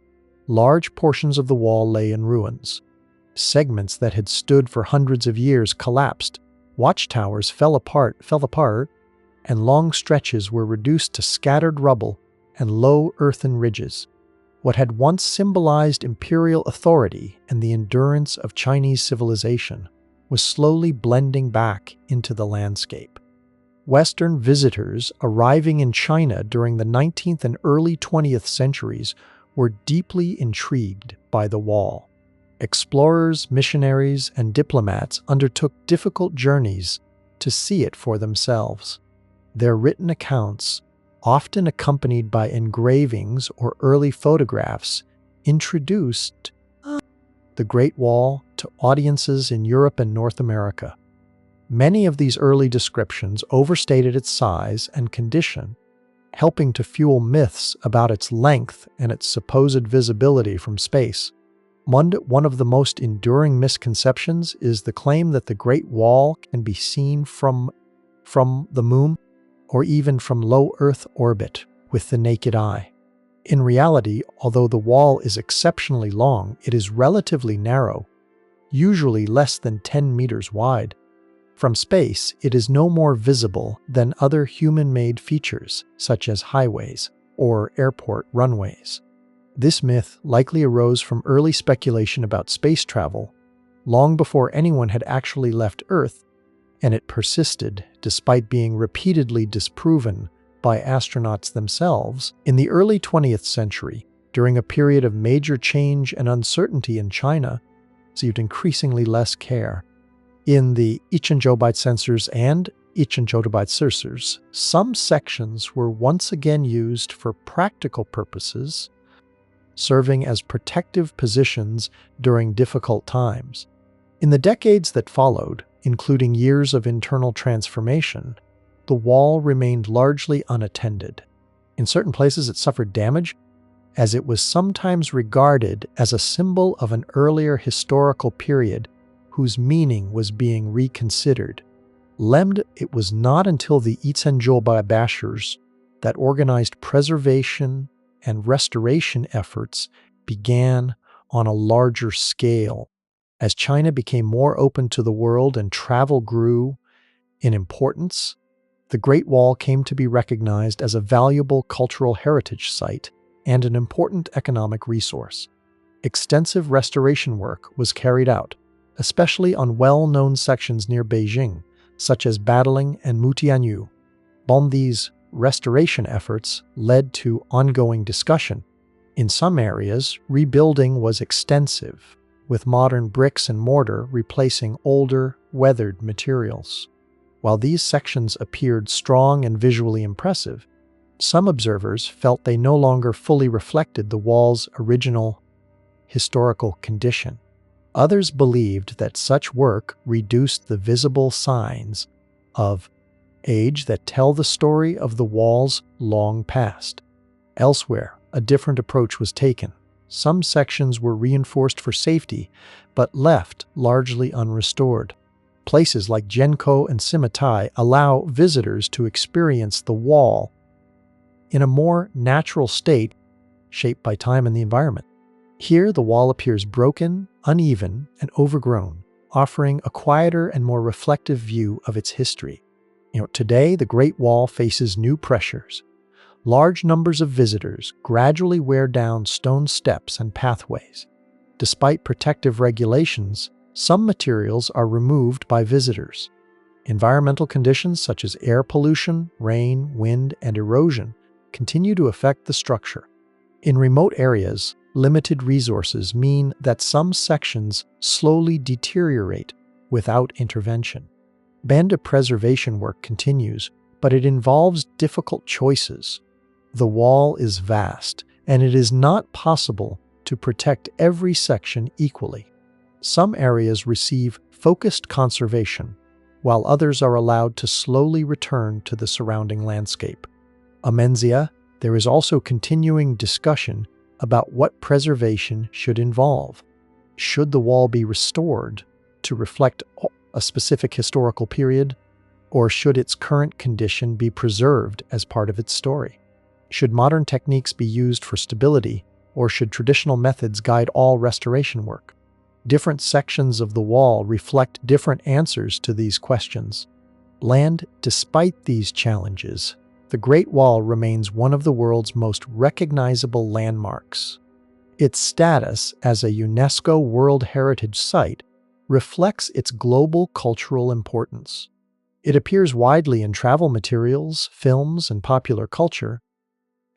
S1: large portions of the wall lay in ruins. Segments that had stood for hundreds of years collapsed. Watchtowers fell apart, and long stretches were reduced to scattered rubble and low earthen ridges. What had once symbolized imperial authority and the endurance of Chinese civilization was slowly blending back into the landscape. Western visitors arriving in China during the 19th and early 20th centuries were deeply intrigued by the wall. Explorers, missionaries, and diplomats undertook difficult journeys to see it for themselves. Their written accounts, often accompanied by engravings or early photographs, introduced the Great Wall to audiences in Europe and North America. Many of these early descriptions overstated its size and condition, helping to fuel myths about its length and its supposed visibility from space. One of the most enduring misconceptions is the claim that the Great Wall can be seen from the moon or even from low Earth orbit with the naked eye. In reality, although the wall is exceptionally long, it is relatively narrow, usually less than 10 meters wide. From space, it is no more visible than other human-made features, such as highways or airport runways. This myth likely arose from early speculation about space travel, long before anyone had actually left Earth, and it persisted despite being repeatedly disproven by astronauts themselves. In the early 20th century, during a period of major change and uncertainty in China, received increasingly less care. In the sensors and sensors, some sections were once again used for practical purposes, serving as protective positions during difficult times. In the decades that followed, including years of internal transformation, the wall remained largely unattended. In certain places it suffered damage, as it was sometimes regarded as a symbol of an earlier historical period whose meaning was being reconsidered. It was not until the bashers that organized preservation and restoration efforts began on a larger scale. As China became more open to the world and travel grew in importance, the Great Wall came to be recognized as a valuable cultural heritage site and an important economic resource. Extensive restoration work was carried out, especially on well-known sections near Beijing, such as Badaling and Mutianyu. These restoration efforts led to ongoing discussion. In some areas, rebuilding was extensive, with modern bricks and mortar replacing older, weathered materials. While these sections appeared strong and visually impressive, some observers felt they no longer fully reflected the wall's original historical condition. Others believed that such work reduced the visible signs of age that tell the story of the wall's long past. Elsewhere, a different approach was taken. Some sections were reinforced for safety, but left largely unrestored. Places like Genko and Simitai allow visitors to experience the wall in a more natural state, shaped by time and the environment. Here, the wall appears broken, uneven, and overgrown, offering a quieter and more reflective view of its history. Today, the Great Wall faces new pressures. Large numbers of visitors gradually wear down stone steps and pathways. Despite protective regulations, some materials are removed by visitors. Environmental conditions such as air pollution, rain, wind, and erosion continue to affect the structure. In remote areas, limited resources mean that some sections slowly deteriorate without intervention. Banda preservation work continues, but it involves difficult choices. The wall is vast, and it is not possible to protect every section equally. Some areas receive focused conservation, while others are allowed to slowly return to the surrounding landscape. Amenzia, there is also continuing discussion about what preservation should involve. Should the wall be restored to reflect a specific historical period, or should its current condition be preserved as part of its story? Should modern techniques be used for stability, or should traditional methods guide all restoration work? Different sections of the wall reflect different answers to these questions. Despite these challenges, the Great Wall remains one of the world's most recognizable landmarks. Its status as a UNESCO World Heritage Site reflects its global cultural importance. It appears widely in travel materials, films, and popular culture,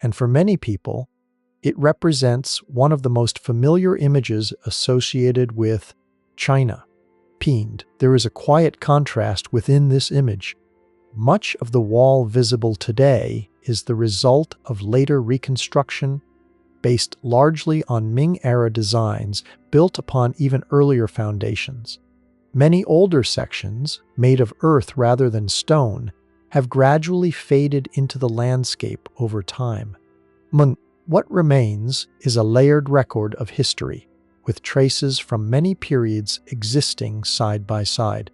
S1: and for many people, it represents one of the most familiar images associated with China. There is a quiet contrast within this image. Much of the wall visible today is the result of later reconstruction based largely on Ming-era designs built upon even earlier foundations. Many older sections, made of earth rather than stone, have gradually faded into the landscape over time. What remains is a layered record of history, with traces from many periods existing side by side.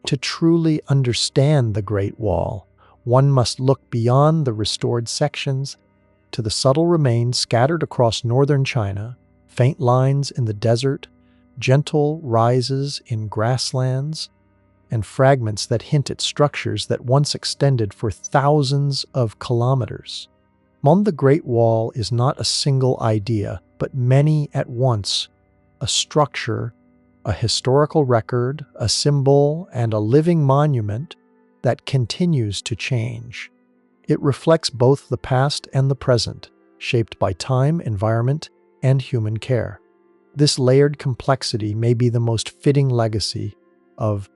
S1: To truly understand the Great Wall, one must look beyond the restored sections to the subtle remains scattered across northern China, faint lines in the desert, gentle rises in grasslands, and fragments that hint at structures that once extended for thousands of kilometers. The Great Wall is not a single idea, but many at once: a structure, a historical record, a symbol, and a living monument that continues to change. It reflects both the past and the present, shaped by time, environment, and human care. This layered complexity may be the most fitting legacy of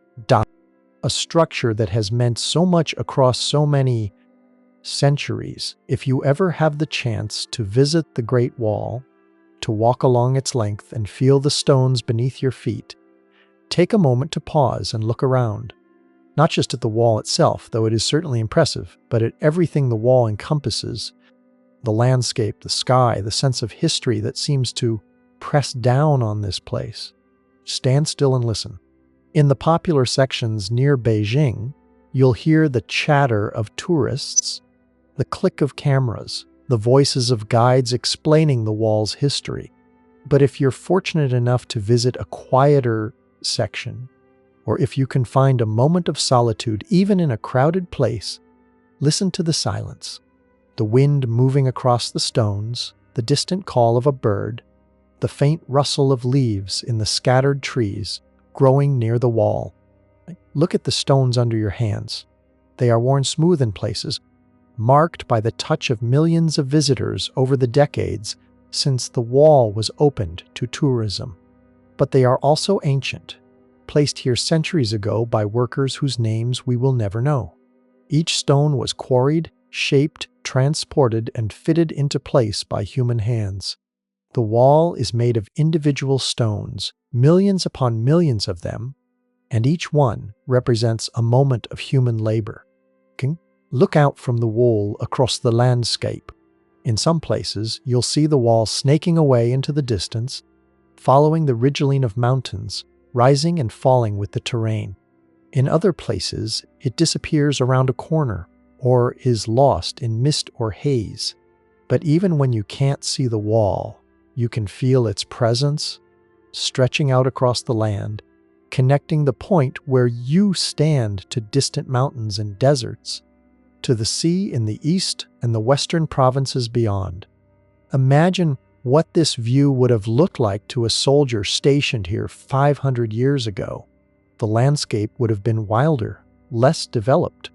S1: a structure that has meant so much across so many centuries. If you ever have the chance to visit the Great Wall, to walk along its length and feel the stones beneath your feet, take a moment to pause and look around. Not just at the wall itself, though it is certainly impressive, but at everything the wall encompasses: the landscape, the sky, the sense of history that seems to press down on this place. Stand still and listen. In the popular sections near Beijing, you'll hear the chatter of tourists, the click of cameras, the voices of guides explaining the wall's history. But if you're fortunate enough to visit a quieter section, or if you can find a moment of solitude even in a crowded place, listen to the silence. The wind moving across the stones, the distant call of a bird, the faint rustle of leaves in the scattered trees growing near the wall. Look at the stones under your hands. They are worn smooth in places, marked by the touch of millions of visitors over the decades since the wall was opened to tourism. But they are also ancient, placed here centuries ago by workers whose names we will never know. Each stone was quarried, shaped, transported, and fitted into place by human hands. The wall is made of individual stones, millions upon millions of them, and each one represents a moment of human labor. Look out from the wall across the landscape. In some places, you'll see the wall snaking away into the distance, following the ridgeline of mountains, rising and falling with the terrain. In other places, it disappears around a corner or is lost in mist or haze. But even when you can't see the wall, you can feel its presence stretching out across the land, connecting the point where you stand to distant mountains and deserts, to the sea in the east and the western provinces beyond. Imagine what this view would have looked like to a soldier stationed here 500 years ago. The landscape would have been wilder, less developed.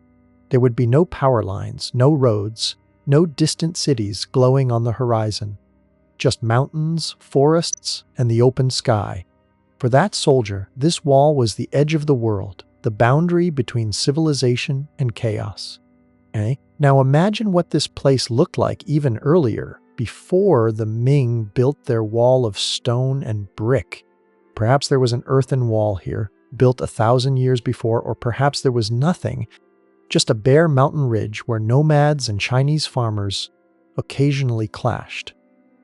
S1: There would be no power lines, no roads, no distant cities glowing on the horizon. Just mountains, forests, and the open sky. For that soldier, this wall was the edge of the world, the boundary between civilization and chaos. Now imagine what this place looked like even earlier, before the Ming built their wall of stone and brick. Perhaps there was an earthen wall here, built 1,000 years before, or perhaps there was nothing, just a bare mountain ridge where nomads and Chinese farmers occasionally clashed.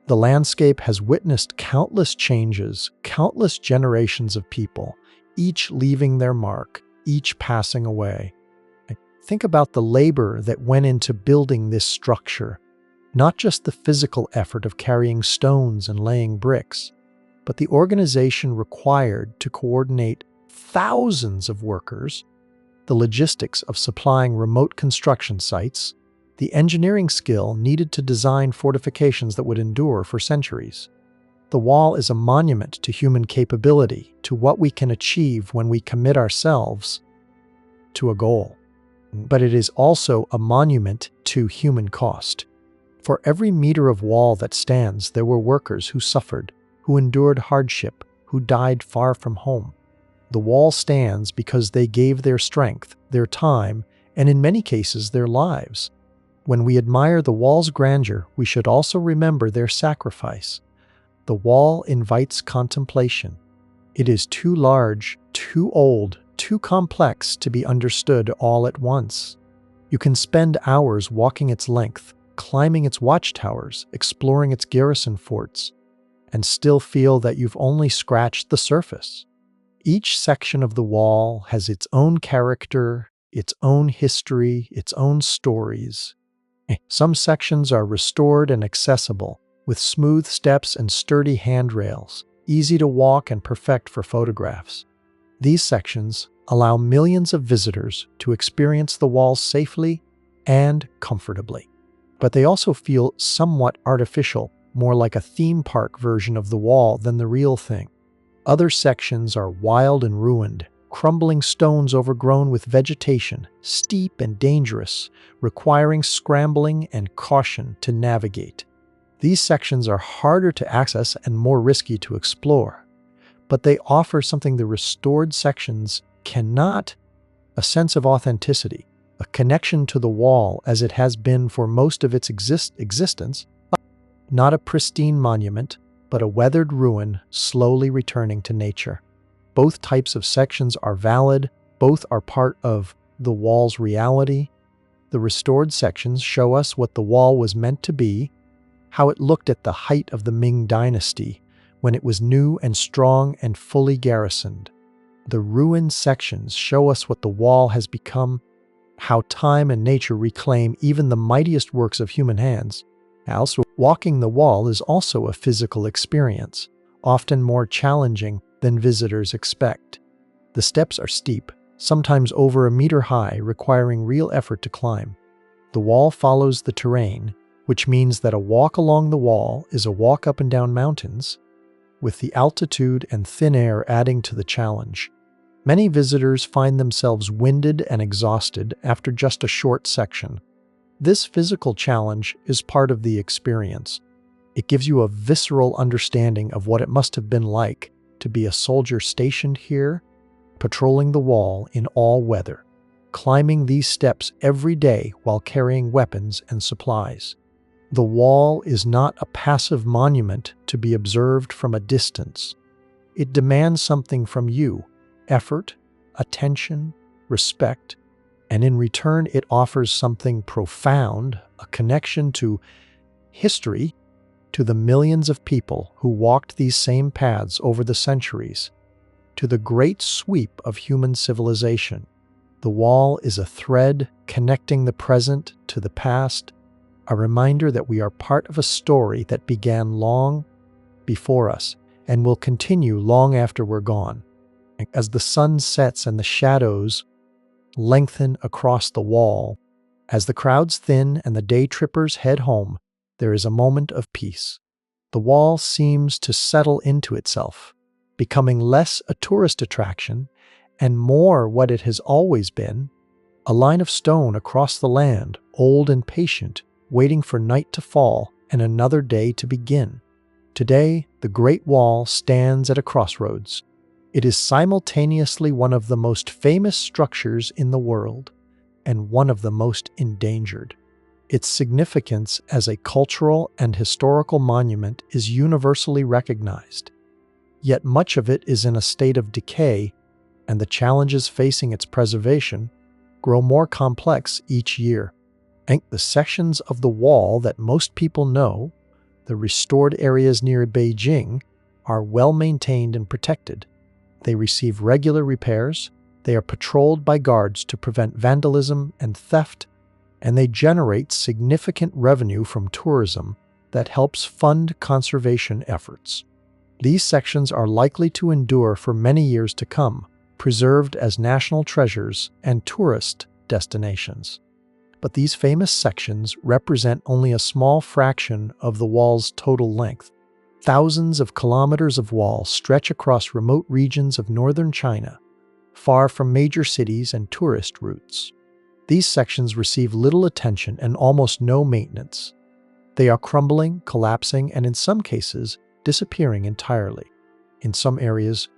S1: The landscape has witnessed countless changes, countless generations of people, each leaving their mark, each passing away. Think about the labor that went into building this structure. Not just the physical effort of carrying stones and laying bricks, but the organization required to coordinate thousands of workers, the logistics of supplying remote construction sites, the engineering skill needed to design fortifications that would endure for centuries. The wall is a monument to human capability, to what we can achieve when we commit ourselves to a goal. But it is also a monument to human cost. For every meter of wall that stands, there were workers who suffered, who endured hardship, who died far from home. The wall stands because they gave their strength, their time, and in many cases their lives. When we admire the wall's grandeur, we should also remember their sacrifice. The wall invites contemplation. It is too large, too old, too complex to be understood all at once. You can spend hours walking its length, climbing its watchtowers, exploring its garrison forts, and still feel that you've only scratched the surface. Each section of the wall has its own character, its own history, its own stories. Some sections are restored and accessible, with smooth steps and sturdy handrails, easy to walk and perfect for photographs. These sections allow millions of visitors to experience the wall safely and comfortably. But they also feel somewhat artificial, more like a theme park version of the wall than the real thing. Other sections are wild and ruined, crumbling stones overgrown with vegetation, steep and dangerous, requiring scrambling and caution to navigate. These sections are harder to access and more risky to explore, but they offer something the restored sections cannot: a sense of authenticity, a connection to the wall as it has been for most of its existence, not a pristine monument, but a weathered ruin slowly returning to nature. Both types of sections are valid, both are part of the wall's reality. The restored sections show us what the wall was meant to be, how it looked at the height of the Ming dynasty, when it was new and strong and fully garrisoned. The ruined sections show us what the wall has become, how time and nature reclaim even the mightiest works of human hands. Also, walking the wall is also a physical experience, often more challenging than visitors expect. The steps are steep, sometimes over a meter high, requiring real effort to climb. The wall follows the terrain, which means that a walk along the wall is a walk up and down mountains, with the altitude and thin air adding to the challenge. Many visitors find themselves winded and exhausted after just a short section. This physical challenge is part of the experience. It gives you a visceral understanding of what it must have been like to be a soldier stationed here, patrolling the wall in all weather, climbing these steps every day while carrying weapons and supplies. The wall is not a passive monument to be observed from a distance. It demands something from you: effort, attention, respect, and in return it offers something profound, a connection to history, to the millions of people who walked these same paths over the centuries, to the great sweep of human civilization. The wall is a thread connecting the present to the past, a reminder that we are part of a story that began long before us and will continue long after we're gone. As the sun sets and the shadows lengthen across the wall, as the crowds thin and the day trippers head home, there is a moment of peace. The wall seems to settle into itself, becoming less a tourist attraction and more what it has always been, a line of stone across the land, old and patient, waiting for night to fall and another day to begin. Today, the Great Wall stands at a crossroads. It is simultaneously one of the most famous structures in the world and one of the most endangered. Its significance as a cultural and historical monument is universally recognized. Yet much of it is in a state of decay, and the challenges facing its preservation grow more complex each year. The sections of the wall that most people know, the restored areas near Beijing, are well maintained and protected. They receive regular repairs, they are patrolled by guards to prevent vandalism and theft, and they generate significant revenue from tourism that helps fund conservation efforts. These sections are likely to endure for many years to come, preserved as national treasures and tourist destinations. But these famous sections represent only a small fraction of the wall's total length. Thousands of kilometers of wall stretch across remote regions of northern China, far from major cities and tourist routes. These sections receive little attention and almost no maintenance. They are crumbling, collapsing, and in some cases, disappearing entirely. In some areas,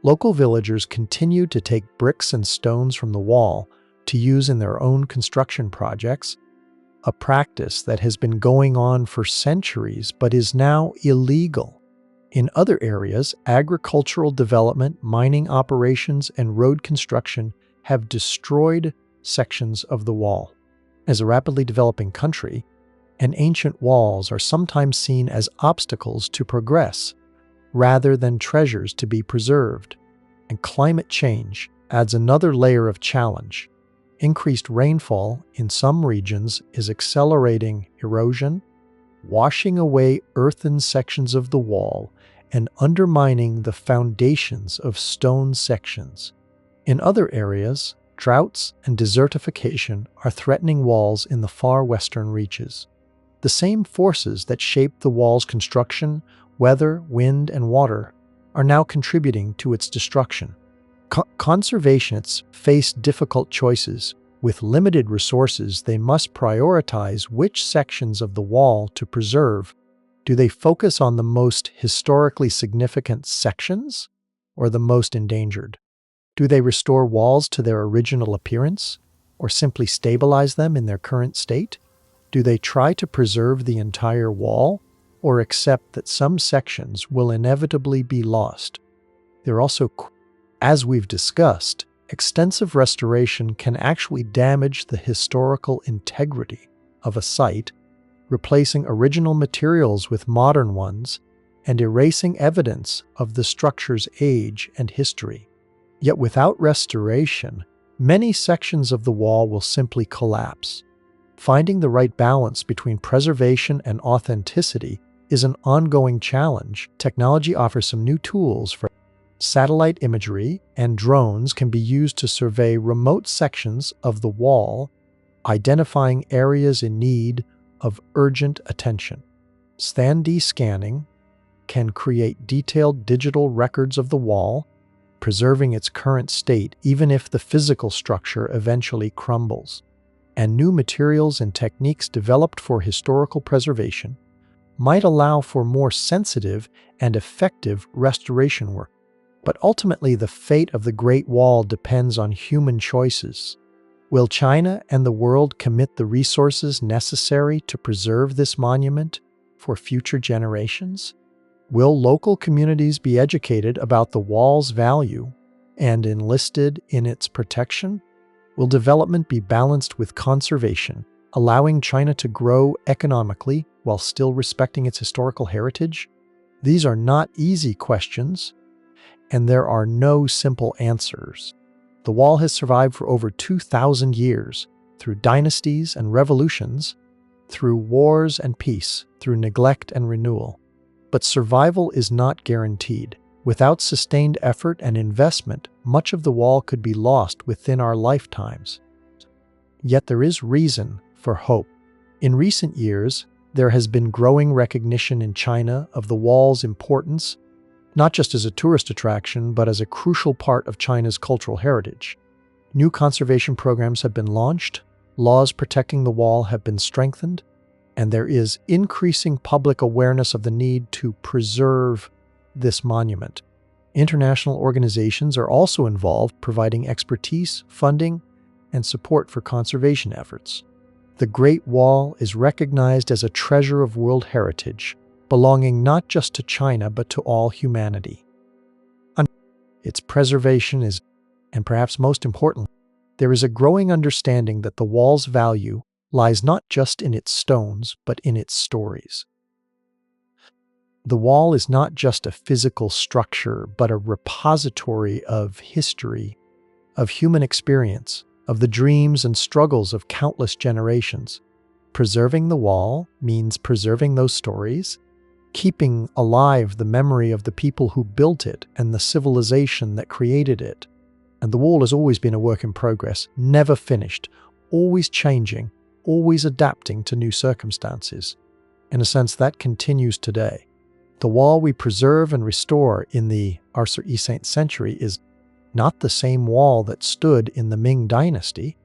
S1: local villagers continue to take bricks and stones from the wall to use in their own construction projects, a practice that has been going on for centuries but is now illegal. In other areas, agricultural development, mining operations, and road construction have destroyed sections of the wall. As a rapidly developing country, and ancient walls are sometimes seen as obstacles to progress rather than treasures to be preserved. And climate change adds another layer of challenge. Increased rainfall in some regions is accelerating erosion, washing away earthen sections of the wall, and undermining the foundations of stone sections. In other areas, droughts and desertification are threatening walls in the far western reaches. The same forces that shaped the wall's construction, weather, wind, and water, are now contributing to its destruction. Conservationists face difficult choices. With limited resources, they must prioritize which sections of the wall to preserve. Do they focus on the most historically significant sections or the most endangered? Do they restore walls to their original appearance or simply stabilize them in their current state? Do they try to preserve the entire wall or accept that some sections will inevitably be lost? They're also, as we've discussed, extensive restoration can actually damage the historical integrity of a site, replacing original materials with modern ones and erasing evidence of the structure's age and history. Yet without restoration, many sections of the wall will simply collapse. Finding the right balance between preservation and authenticity is an ongoing challenge. Technology offers some new tools for satellite imagery, and drones can be used to survey remote sections of the wall, identifying areas in need of urgent attention. 3D scanning can create detailed digital records of the wall, preserving its current state even if the physical structure eventually crumbles. And new materials and techniques developed for historical preservation might allow for more sensitive and effective restoration work. But ultimately, the fate of the Great Wall depends on human choices. Will China and the world commit the resources necessary to preserve this monument for future generations? Will local communities be educated about the wall's value and enlisted in its protection? Will development be balanced with conservation, allowing China to grow economically while still respecting its historical heritage? These are not easy questions, and there are no simple answers. The wall has survived for over 2,000 years through dynasties and revolutions. through wars and peace, through neglect and renewal. But survival is not guaranteed. Without sustained effort and investment, much of the wall could be lost within our lifetimes. Yet there is reason for hope. In recent years, there has been growing recognition in China of the wall's importance, not just as a tourist attraction, but as a crucial part of China's cultural heritage. New conservation programs have been launched, laws protecting the wall have been strengthened, and there is increasing public awareness of the need to preserve this monument. International organizations are also involved, providing expertise, funding, and support for conservation efforts. The Great Wall is recognized as a treasure of world heritage, belonging not just to China but to all humanity. Its preservation is, and perhaps most importantly, there is a growing understanding that the wall's value lies not just in its stones, but in its stories. The wall is not just a physical structure, but a repository of history, of human experience, of the dreams and struggles of countless generations. Preserving the wall means preserving those stories, keeping alive the memory of the people who built it and the civilization that created it. And the wall has always been a work in progress, never finished, always changing, always adapting to new circumstances. In a sense, that continues today. The wall we preserve and restore in the 18th century is not the same wall that stood in the Ming dynasty,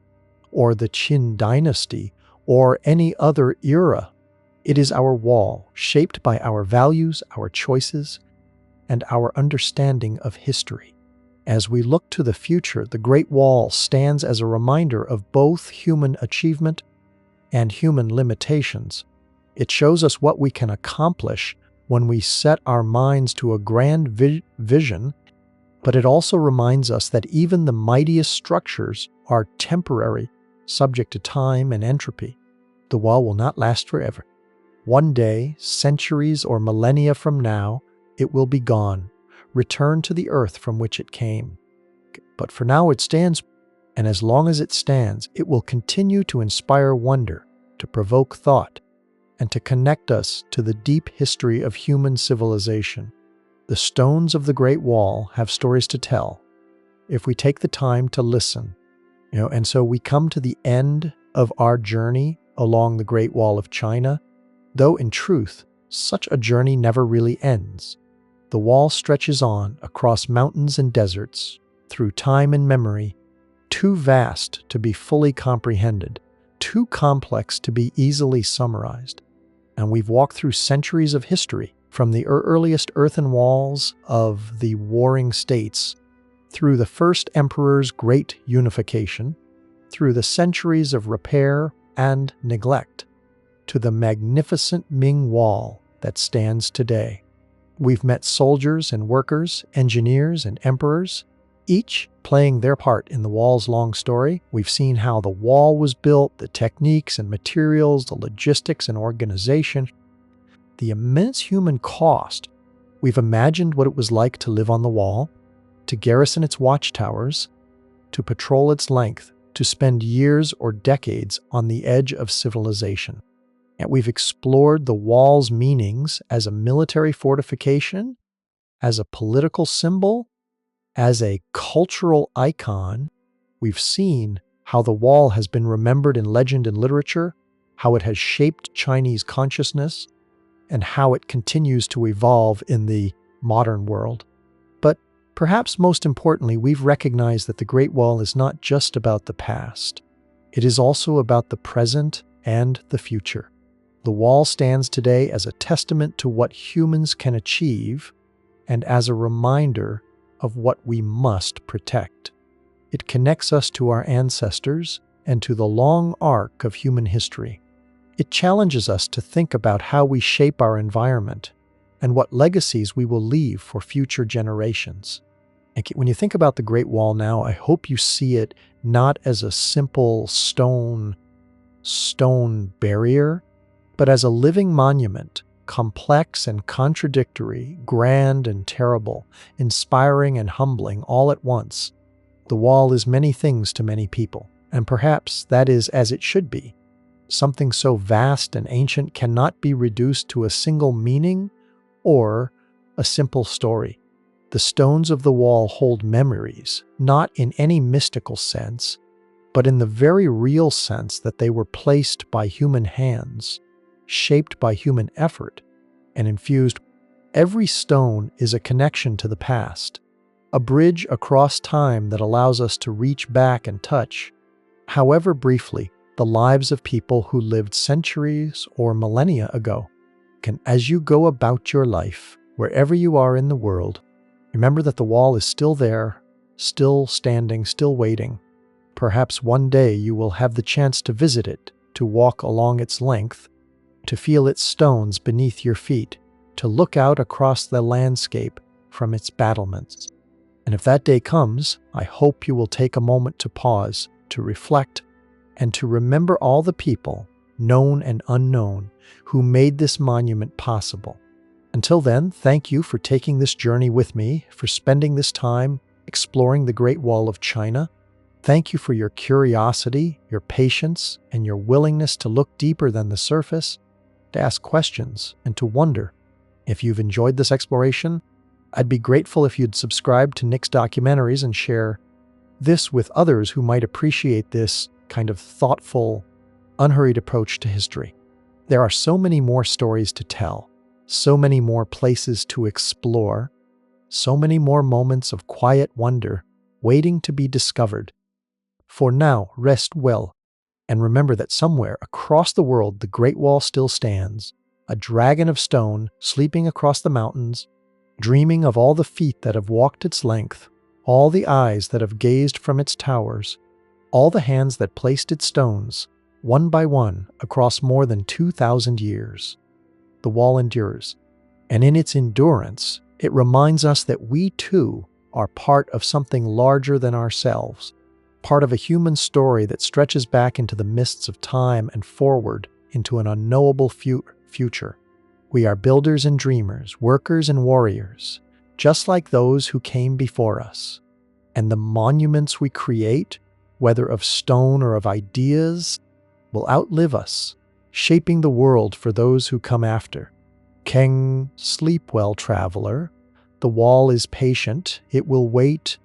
S1: or the Qin dynasty, or any other era. It is our wall, shaped by our values, our choices, and our understanding of history. As we look to the future, the Great Wall stands as a reminder of both human achievement and human limitations. It shows us what we can accomplish when we set our minds to a grand vision, but it also reminds us that even the mightiest structures are temporary, subject to time and entropy. The wall will not last forever. One day, centuries or millennia from now, it will be gone, returned to the earth from which it came. But for now it stands, and as long as it stands, it will continue to inspire wonder, to provoke thought, and to connect us to the deep history of human civilization. The stones of the Great Wall have stories to tell, if we take the time to listen. And so we come to the end of our journey along the Great Wall of China, though in truth, such a journey never really ends. The wall stretches on across mountains and deserts, through time and memory, too vast to be fully comprehended, too complex to be easily summarized. And we've walked through centuries of history, from the earliest earthen walls of the warring states, through the first emperor's great unification, through the centuries of repair and neglect, to the magnificent Ming Wall that stands today. We've met soldiers and workers, engineers and emperors, each playing their part in the wall's long story. We've seen how the wall was built, the techniques and materials, the logistics and organization, the immense human cost. We've imagined what it was like to live on the wall, to garrison its watchtowers, to patrol its length, to spend years or decades on the edge of civilization. And we've explored the wall's meanings as a military fortification, as a political symbol, as a cultural icon. We've seen how the wall has been remembered in legend and literature, how it has shaped Chinese consciousness, and how it continues to evolve in the modern world. But perhaps most importantly, we've recognized that the Great Wall is not just about the past. It is also about the present and the future. The wall stands today as a testament to what humans can achieve and as a reminder of what we must protect. It connects us to our ancestors and to the long arc of human history. It challenges us to think about how we shape our environment and what legacies we will leave for future generations. And when you think about the Great Wall now, I hope you see it not as a simple stone barrier, but as a living monument, complex and contradictory, grand and terrible, inspiring and humbling all at once. The wall is many things to many people, and perhaps that is as it should be. Something so vast and ancient cannot be reduced to a single meaning or a simple story. The stones of the wall hold memories, not in any mystical sense, but in the very real sense that they were placed by human hands, shaped by human effort, and infused. Every stone is a connection to the past, a bridge across time that allows us to reach back and touch, however briefly, the lives of people who lived centuries or millennia ago. As you go about your life, wherever you are in the world, remember that the wall is still there, still standing, still waiting. Perhaps one day you will have the chance to visit it, to walk along its length, to feel its stones beneath your feet, to look out across the landscape from its battlements. And if that day comes, I hope you will take a moment to pause, to reflect, and to remember all the people, known and unknown, who made this monument possible. Until then, thank you for taking this journey with me, for spending this time exploring the Great Wall of China. Thank you for your curiosity, your patience, and your willingness to look deeper than the surface, to ask questions, and to wonder. If you've enjoyed this exploration, I'd be grateful if you'd subscribe to Nick's Documentaries and share this with others who might appreciate this kind of thoughtful, unhurried approach to history. There are so many more stories to tell, so many more places to explore, so many more moments of quiet wonder waiting to be discovered. For now, rest well, and remember that somewhere across the world the Great Wall still stands, a dragon of stone sleeping across the mountains, dreaming of all the feet that have walked its length, all the eyes that have gazed from its towers, all the hands that placed its stones, one by one, across more than 2,000 years. The wall endures, and in its endurance, it reminds us that we too are part of something larger than ourselves, part of a human story that stretches back into the mists of time and forward into an unknowable future. We are builders and dreamers, workers and warriors, just like those who came before us. And the monuments we create, whether of stone or of ideas, will outlive us, shaping the world for those who come after. Keng, sleep well, traveler. The wall is patient. It will wait